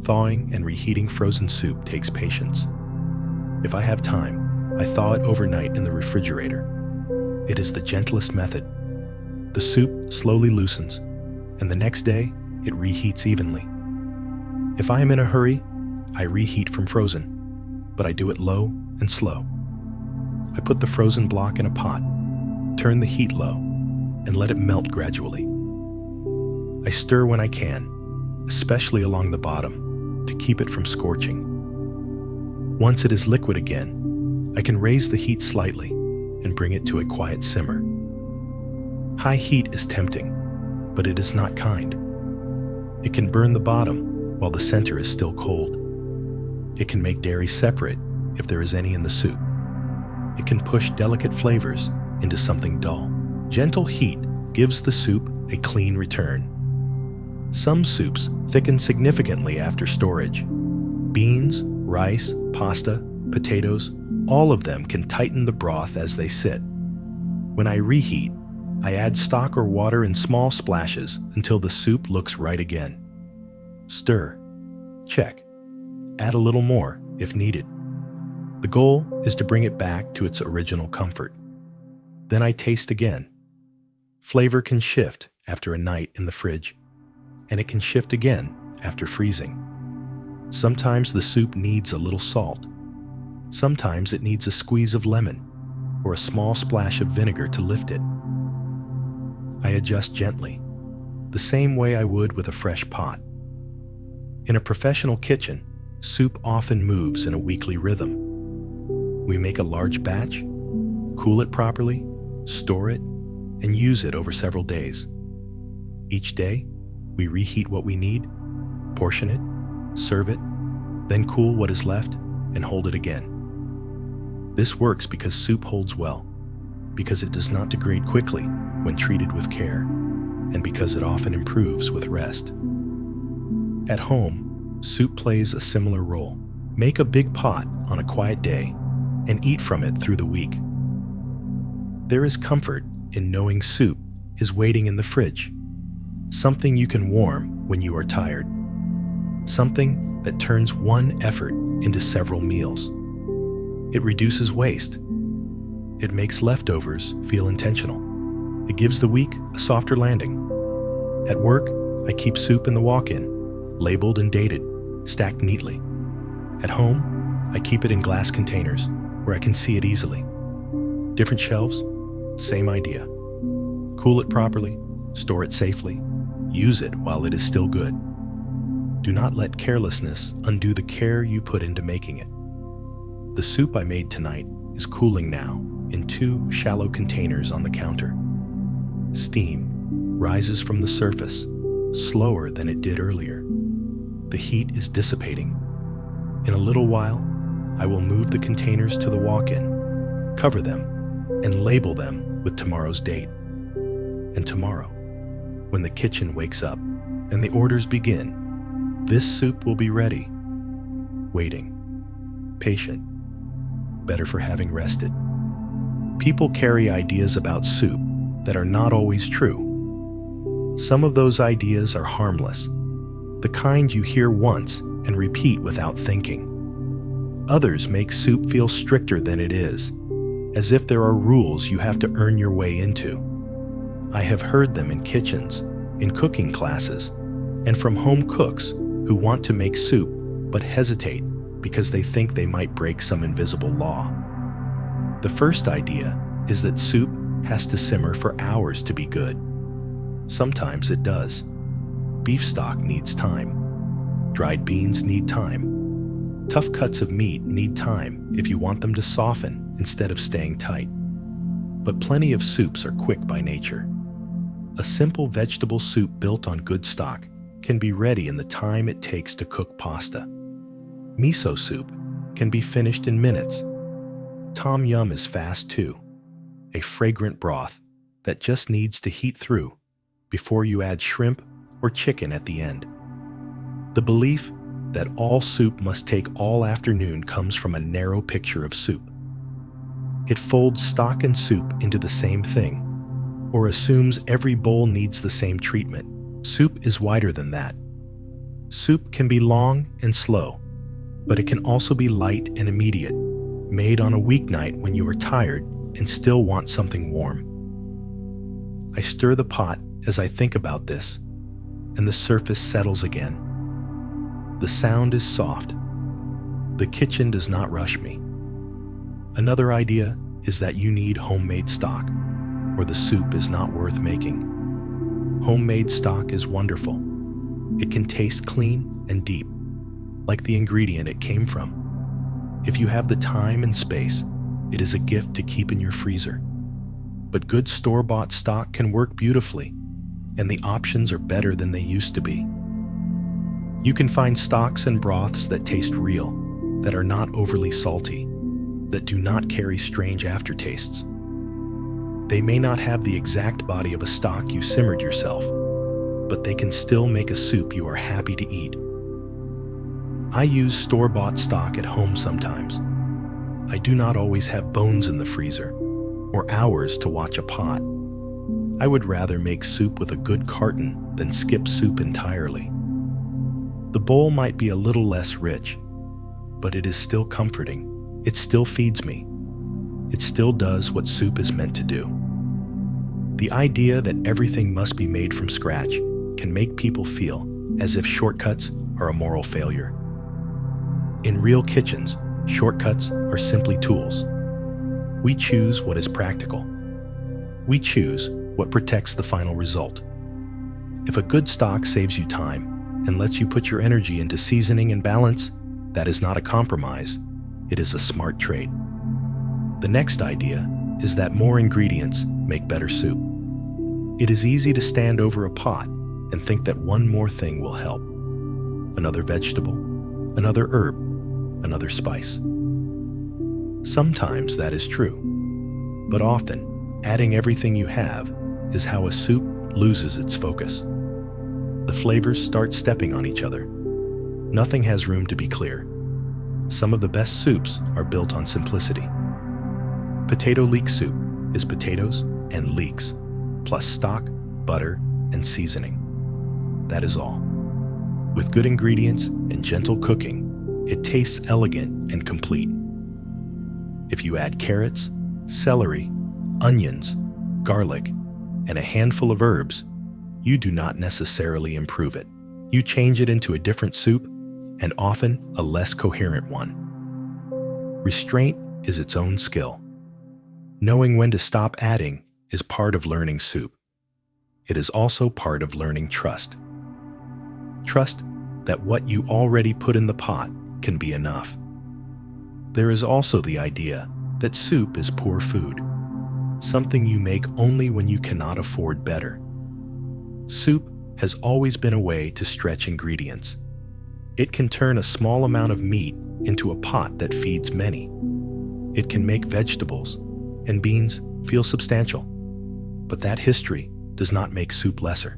Thawing and reheating frozen soup takes patience. If I have time, I thaw it overnight in the refrigerator. It is the gentlest method. The soup slowly loosens, and the next day, it reheats evenly. If I am in a hurry, I reheat from frozen, but I do it low and slow. I put the frozen block in a pot, turn the heat low, and let it melt gradually. I stir when I can, especially along the bottom, to keep it from scorching. Once it is liquid again, I can raise the heat slightly and bring it to a quiet simmer. High heat is tempting, but it is not kind. It can burn the bottom while the center is still cold. It can make dairy separate if there is any in the soup. It can push delicate flavors into something dull. Gentle heat gives the soup a clean return. Some soups thicken significantly after storage. Beans, rice, pasta, potatoes, all of them can tighten the broth as they sit. When I reheat, I add stock or water in small splashes until the soup looks right again. Stir. Check. Add a little more if needed. The goal is to bring it back to its original comfort. Then I taste again. Flavor can shift after a night in the fridge, and it can shift again after freezing. Sometimes the soup needs a little salt. Sometimes it needs a squeeze of lemon or a small splash of vinegar to lift it. I adjust gently, the same way I would with a fresh pot. In a professional kitchen, soup often moves in a weekly rhythm. We make a large batch, cool it properly, store it, and use it over several days. Each day, we reheat what we need, portion it, serve it, then cool what is left and hold it again. This works because soup holds well, because it does not degrade quickly when treated with care, and because it often improves with rest. At home, soup plays a similar role. Make a big pot on a quiet day and eat from it through the week. There is comfort in knowing soup is waiting in the fridge, something you can warm when you are tired, something that turns one effort into several meals. It reduces waste. It makes leftovers feel intentional. It gives the week a softer landing. At work, I keep soup in the walk-in, labeled and dated, stacked neatly. At home, I keep it in glass containers where I can see it easily. Different shelves, same idea. Cool it properly, store it safely, use it while it is still good. Do not let carelessness undo the care you put into making it. The soup I made tonight is cooling now in 2 shallow containers on the counter. Steam rises from the surface, slower than it did earlier. The heat is dissipating. In a little while, I will move the containers to the walk-in, cover them, and label them with tomorrow's date. And tomorrow, when the kitchen wakes up and the orders begin, this soup will be ready, waiting, patient, better for having rested. People carry ideas about soup that are not always true. Some of those ideas are harmless, the kind you hear once and repeat without thinking. Others make soup feel stricter than it is, as if there are rules you have to earn your way into. I have heard them in kitchens, in cooking classes, and from home cooks who want to make soup but hesitate because they think they might break some invisible law. The first idea is that soup has to simmer for hours to be good. Sometimes it does. Beef stock needs time. Dried beans need time. Tough cuts of meat need time if you want them to soften instead of staying tight. But plenty of soups are quick by nature. A simple vegetable soup built on good stock can be ready in the time it takes to cook pasta. Miso soup can be finished in minutes. Tom yum is fast too, a fragrant broth that just needs to heat through before you add shrimp or chicken at the end. The belief that all soup must take all afternoon comes from a narrow picture of soup. It folds stock and soup into the same thing, or assumes every bowl needs the same treatment. Soup is wider than that. Soup can be long and slow, but it can also be light and immediate, made on a weeknight when you are tired and still want something warm. I stir the pot as I think about this, and the surface settles again. The sound is soft. The kitchen does not rush me. Another idea is that you need homemade stock, or the soup is not worth making. Homemade stock is wonderful. It can taste clean and deep, like the ingredient it came from. If you have the time and space, it is a gift to keep in your freezer. But good store-bought stock can work beautifully, and the options are better than they used to be. You can find stocks and broths that taste real, that are not overly salty, that do not carry strange aftertastes. They may not have the exact body of a stock you simmered yourself, but they can still make a soup you are happy to eat. I use store-bought stock at home sometimes. I do not always have bones in the freezer, or hours to watch a pot. I would rather make soup with a good carton than skip soup entirely. The bowl might be a little less rich, but it is still comforting. It still feeds me. It still does what soup is meant to do. The idea that everything must be made from scratch can make people feel as if shortcuts are a moral failure. In real kitchens, shortcuts are simply tools. We choose what is practical. We choose what protects the final result. If a good stock saves you time and lets you put your energy into seasoning and balance, that is not a compromise. It is a smart trade. The next idea is that more ingredients make better soup. It is easy to stand over a pot and think that one more thing will help. Another vegetable, another herb, another spice. Sometimes that is true, but often adding everything you have is how a soup loses its focus. The flavors start stepping on each other. Nothing has room to be clear. Some of the best soups are built on simplicity. Potato leek soup is potatoes and leeks, plus stock, butter, and seasoning. That is all. With good ingredients and gentle cooking, it tastes elegant and complete. If you add carrots, celery, onions, garlic, and a handful of herbs, you do not necessarily improve it. You change it into a different soup, and often a less coherent one. Restraint is its own skill. Knowing when to stop adding is part of learning soup. It is also part of learning trust. Trust that what you already put in the pot can be enough. There is also the idea that soup is poor food, something you make only when you cannot afford better. Soup has always been a way to stretch ingredients. It can turn a small amount of meat into a pot that feeds many. It can make vegetables and beans feel substantial. But that history does not make soup lesser.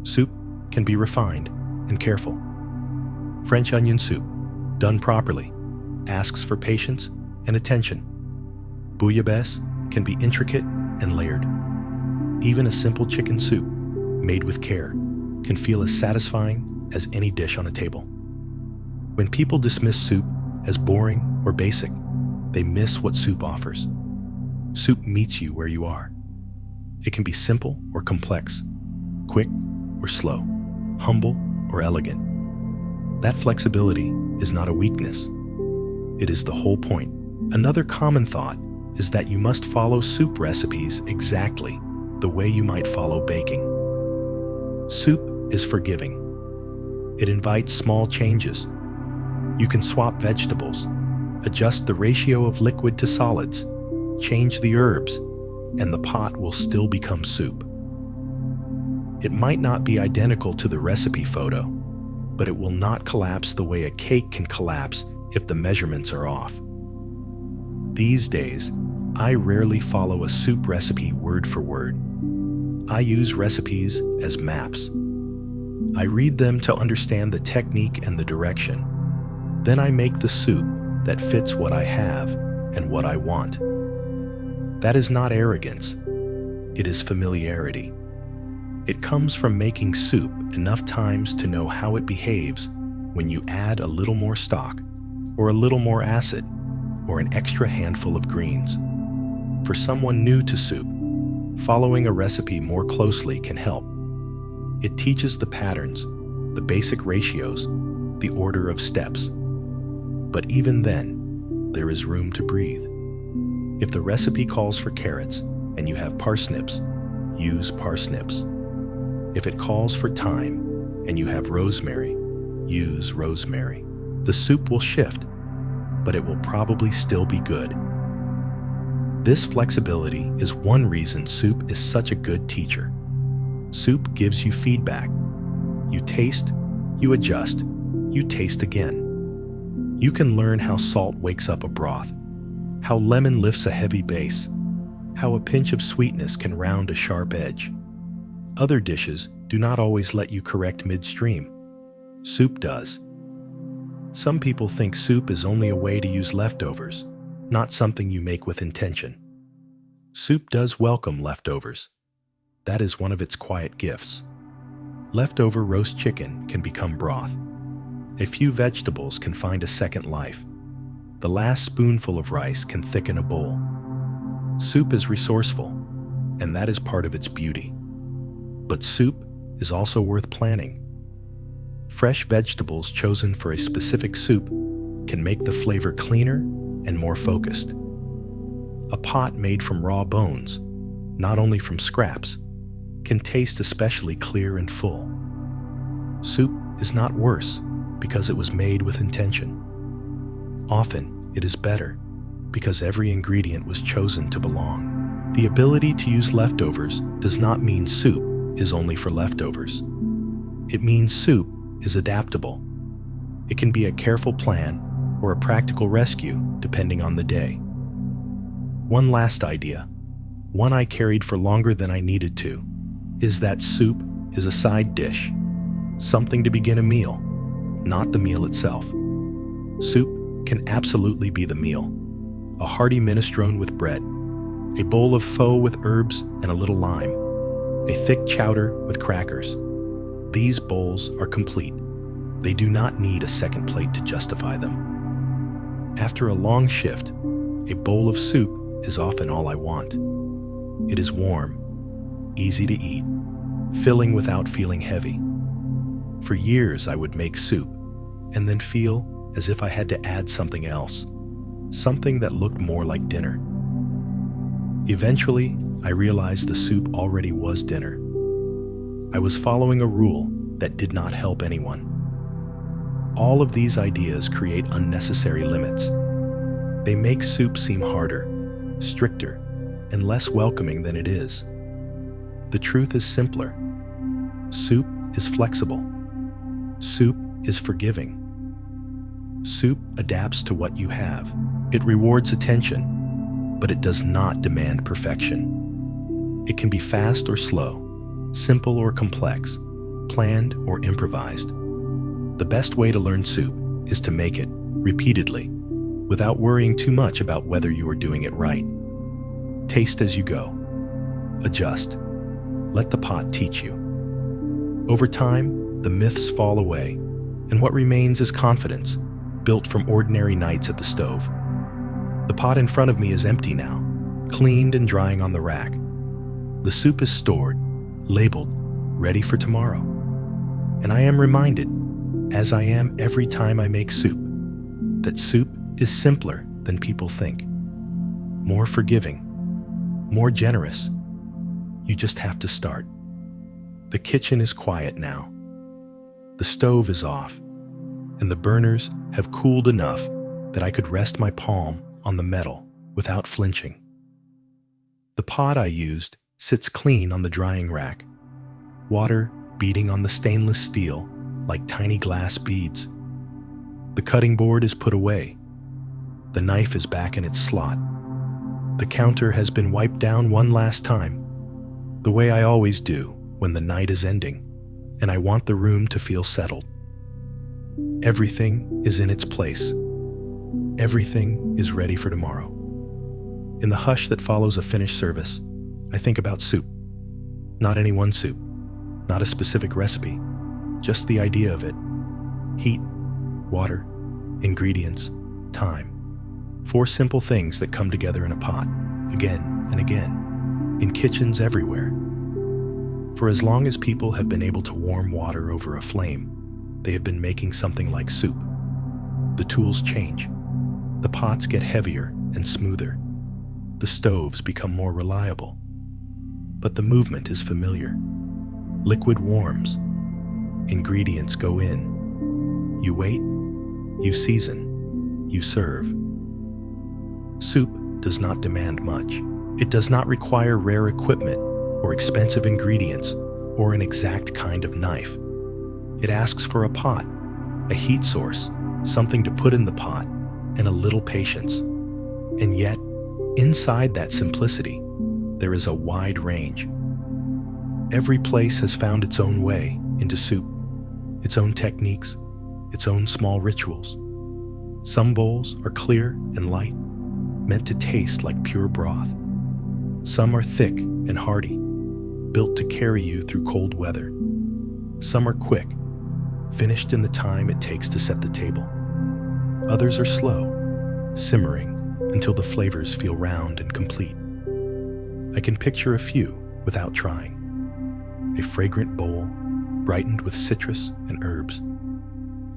Soup can be refined and careful. French onion soup, done properly, asks for patience and attention. Bouillabaisse can be intricate and layered. Even a simple chicken soup, made with care, can feel as satisfying as any dish on a table. When people dismiss soup as boring or basic, they miss what soup offers. Soup meets you where you are. It can be simple or complex, quick or slow, humble or elegant. That flexibility is not a weakness. It is the whole point. Another common thought is that you must follow soup recipes exactly the way you might follow baking. Soup is forgiving. It invites small changes. You can swap vegetables, adjust the ratio of liquid to solids, change the herbs, and the pot will still become soup. It might not be identical to the recipe photo, but it will not collapse the way a cake can collapse if the measurements are off. These days, I rarely follow a soup recipe word for word. I use recipes as maps. I read them to understand the technique and the direction. Then I make the soup that fits what I have and what I want. That is not arrogance. It is familiarity. It comes from making soup enough times to know how it behaves when you add a little more stock, or a little more acid, or an extra handful of greens. For someone new to soup, following a recipe more closely can help. It teaches the patterns, the basic ratios, the order of steps. But even then, there is room to breathe. If the recipe calls for carrots and you have parsnips, use parsnips. If it calls for thyme and you have rosemary, use rosemary. The soup will shift, but it will probably still be good. This flexibility is one reason soup is such a good teacher. Soup gives you feedback. You taste, you adjust, you taste again. You can learn how salt wakes up a broth, how lemon lifts a heavy base, how a pinch of sweetness can round a sharp edge. Other dishes do not always let you correct midstream. Soup does. Some people think soup is only a way to use leftovers, not something you make with intention. Soup does welcome leftovers. That is one of its quiet gifts. Leftover roast chicken can become broth. A few vegetables can find a second life. The last spoonful of rice can thicken a bowl. Soup is resourceful, and that is part of its beauty. But soup is also worth planning. Fresh vegetables chosen for a specific soup can make the flavor cleaner and more focused. A pot made from raw bones, not only from scraps, can taste especially clear and full. Soup is not worse because it was made with intention. Often, it is better because every ingredient was chosen to belong. The ability to use leftovers does not mean soup is only for leftovers. It means soup is adaptable. It can be a careful plan or a practical rescue depending on the day. One last idea, one I carried for longer than I needed to, is that soup is a side dish, something to begin a meal, not the meal itself. Soup can absolutely be the meal. A hearty minestrone with bread, a bowl of pho with herbs and a little lime, a thick chowder with crackers. These bowls are complete. They do not need a second plate to justify them. After a long shift, a bowl of soup is often all I want. It is warm, easy to eat, filling without feeling heavy. For years I would make soup and then feel as if I had to add something else, something that looked more like dinner. Eventually, I realized the soup already was dinner. I was following a rule that did not help anyone. All of these ideas create unnecessary limits. They make soup seem harder, stricter, and less welcoming than it is. The truth is simpler. Soup is flexible. Soup is forgiving. Soup adapts to what you have. It rewards attention, but it does not demand perfection. It can be fast or slow, simple or complex, planned or improvised. The best way to learn soup is to make it repeatedly, without worrying too much about whether you are doing it right. Taste as you go. Adjust. Let the pot teach you. Over time, the myths fall away, and what remains is confidence, built from ordinary nights at the stove. The pot in front of me is empty now, cleaned and drying on the rack. The soup is stored, labeled, ready for tomorrow. And I am reminded, as I am every time I make soup, that soup is simpler than people think. More forgiving, more generous. You just have to start. The kitchen is quiet now. The stove is off, and the burners have cooled enough that I could rest my palm on the metal without flinching. The pot I used sits clean on the drying rack, water beating on the stainless steel like tiny glass beads. The cutting board is put away. The knife is back in its slot. The counter has been wiped down one last time, the way I always do when the night is ending and I want the room to feel settled. Everything is in its place. Everything is ready for tomorrow. In the hush that follows a finished service, I think about soup. Not any one soup, not a specific recipe, just the idea of it. Heat, water, ingredients, time. 4 simple things that come together in a pot, again and again, in kitchens everywhere. For as long as people have been able to warm water over a flame, they have been making something like soup. The tools change. The pots get heavier and smoother. The stoves become more reliable. But the movement is familiar. Liquid warms. Ingredients go in. You wait, you season, you serve. Soup does not demand much. It does not require rare equipment or expensive ingredients or an exact kind of knife. It asks for a pot, a heat source, something to put in the pot, and a little patience. And yet, inside that simplicity, there is a wide range. Every place has found its own way into soup, its own techniques, its own small rituals. Some bowls are clear and light, meant to taste like pure broth. Some are thick and hearty, built to carry you through cold weather. Some are quick, finished in the time it takes to set the table. Others are slow, simmering until the flavors feel round and complete. I can picture a few without trying. A fragrant bowl, brightened with citrus and herbs.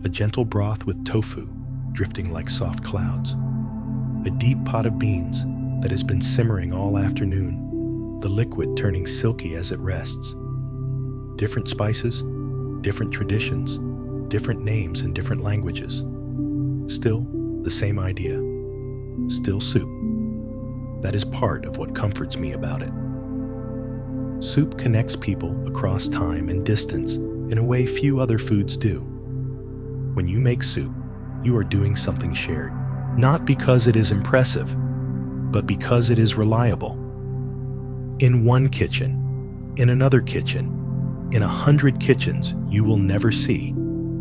A gentle broth with tofu, drifting like soft clouds. A deep pot of beans that has been simmering all afternoon, the liquid turning silky as it rests. Different spices, different traditions, different names in different languages. Still the same idea. Still soup. That is part of what comforts me about it. Soup connects people across time and distance in a way few other foods do. When you make soup, you are doing something shared, not because it is impressive, but because it is reliable. In one kitchen, in another kitchen, in 100 kitchens, you will never see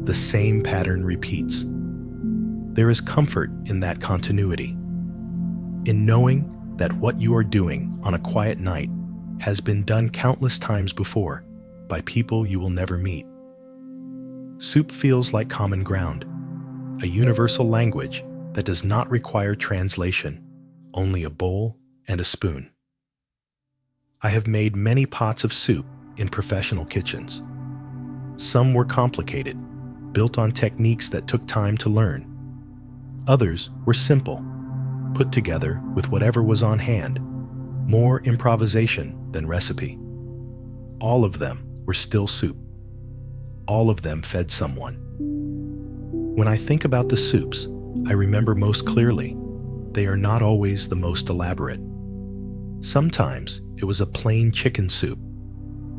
the same pattern repeats. There is comfort in that continuity, in knowing that what you are doing on a quiet night has been done countless times before by people you will never meet. Soup feels like common ground, a universal language that does not require translation, only a bowl and a spoon. I have made many pots of soup in professional kitchens. Some were complicated, built on techniques that took time to learn. Others were simple, put together with whatever was on hand, more improvisation than recipe. All of them were still soup. All of them fed someone. When I think about the soups, I remember most clearly, they are not always the most elaborate. Sometimes it was a plain chicken soup,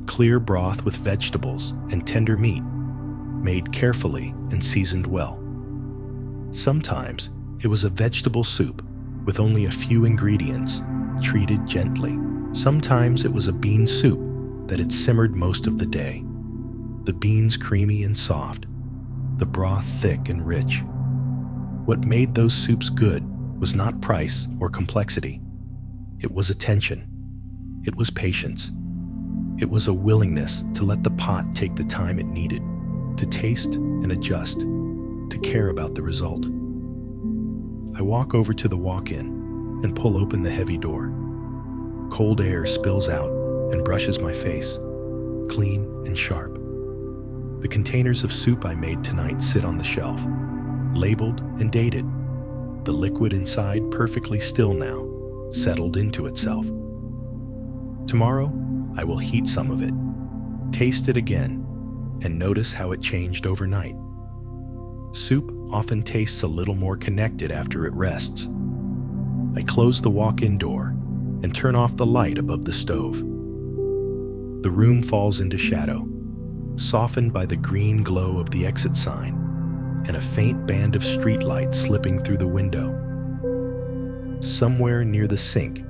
clear broth with vegetables and tender meat, made carefully and seasoned well. Sometimes it was a vegetable soup with only a few ingredients, treated gently. Sometimes it was a bean soup that had simmered most of the day, the beans creamy and soft, the broth thick and rich. What made those soups good was not price or complexity. It was attention. It was patience. It was a willingness to let the pot take the time it needed, to taste and adjust, to care about the result. I walk over to the walk-in and pull open the heavy door. Cold air spills out and brushes my face, clean and sharp. The containers of soup I made tonight sit on the shelf, labeled and dated. The liquid inside perfectly still now, settled into itself. Tomorrow, I will heat some of it, taste it again, and notice how it changed overnight. Soup often tastes a little more connected after it rests. I close the walk-in door and turn off the light above the stove. The room falls into shadow, softened by the green glow of the exit sign and a faint band of street light slipping through the window. Somewhere near the sink,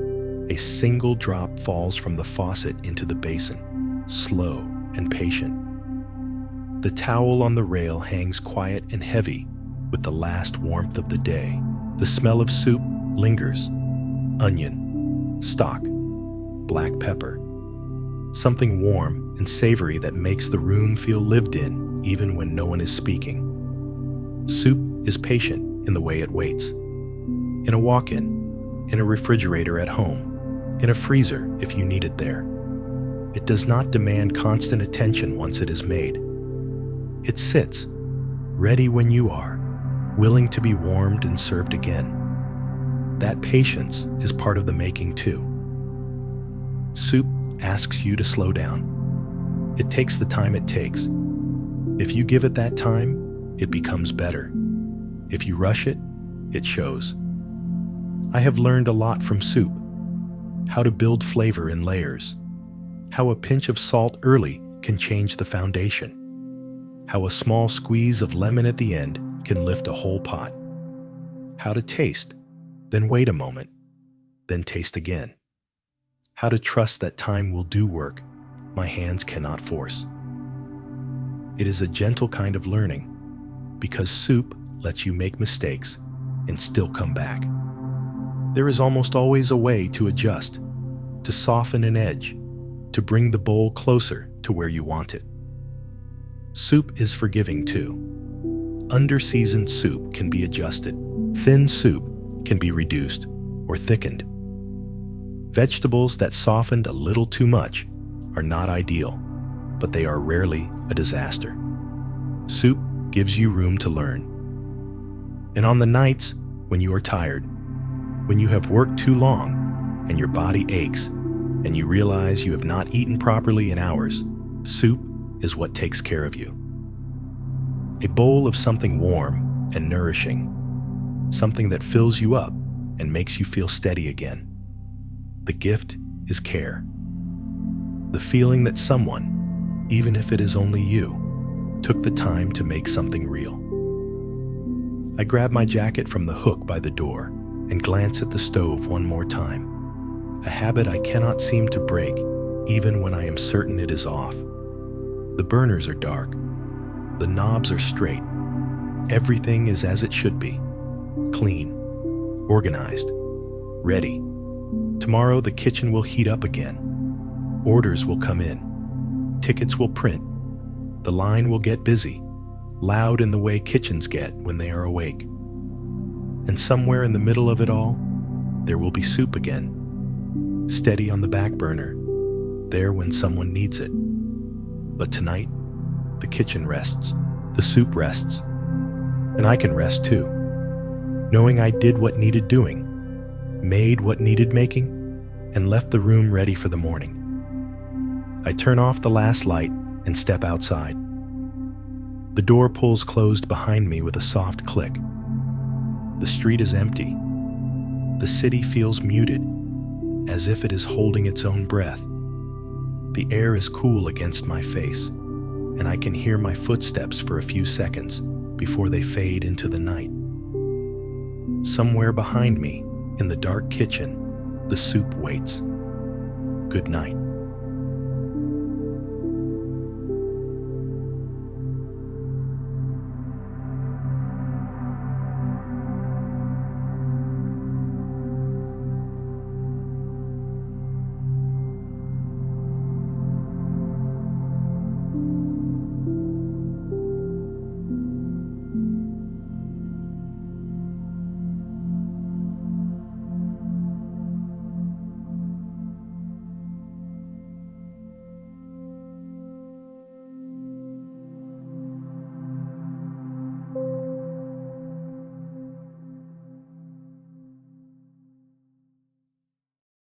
a single drop falls from the faucet into the basin, slow and patient. The towel on the rail hangs quiet and heavy with the last warmth of the day. The smell of soup lingers. Onion, stock, black pepper. Something warm and savory that makes the room feel lived in even when no one is speaking. Soup is patient in the way it waits. In a walk-in, in a refrigerator at home, in a freezer if you need it there. It does not demand constant attention once it is made. It sits, ready when you are, willing to be warmed and served again. That patience is part of the making too. Soup asks you to slow down. It takes the time it takes. If you give it that time, it becomes better. If you rush it, it shows. I have learned a lot from soup: how to build flavor in layers, how a pinch of salt early can change the foundation, how a small squeeze of lemon at the end can lift a whole pot, how to taste, then wait a moment, then taste again, how to trust that time will do work my hands cannot force. It is a gentle kind of learning, because soup lets you make mistakes and still come back. There is almost always a way to adjust, to soften an edge, to bring the bowl closer to where you want it. Soup is forgiving too. Under-seasoned soup can be adjusted. Thin soup can be reduced or thickened. Vegetables that softened a little too much are not ideal, but they are rarely a disaster. Soup gives you room to learn. And on the nights when you are tired, when you have worked too long and your body aches and you realize you have not eaten properly in hours, soup is what takes care of you. A bowl of something warm and nourishing, something that fills you up and makes you feel steady again. The gift is care. The feeling that someone, even if it is only you, took the time to make something real. I grab my jacket from the hook by the door and glance at the stove one more time, a habit I cannot seem to break even when I am certain it is off. The burners are dark. The knobs are straight. Everything is as it should be. Clean, organized, ready. Tomorrow the kitchen will heat up again. Orders will come in. Tickets will print. The line will get busy, loud in the way kitchens get when they are awake. And somewhere in the middle of it all, there will be soup again, steady on the back burner, there when someone needs it. But tonight, the kitchen rests, the soup rests, and I can rest too, knowing I did what needed doing, made what needed making, and left the room ready for the morning. I turn off the last light and step outside. The door pulls closed behind me with a soft click. The street is empty. The city feels muted, as if it is holding its own breath. The air is cool against my face, and I can hear my footsteps for a few seconds before they fade into the night. Somewhere behind me, in the dark kitchen, the soup waits. Good night.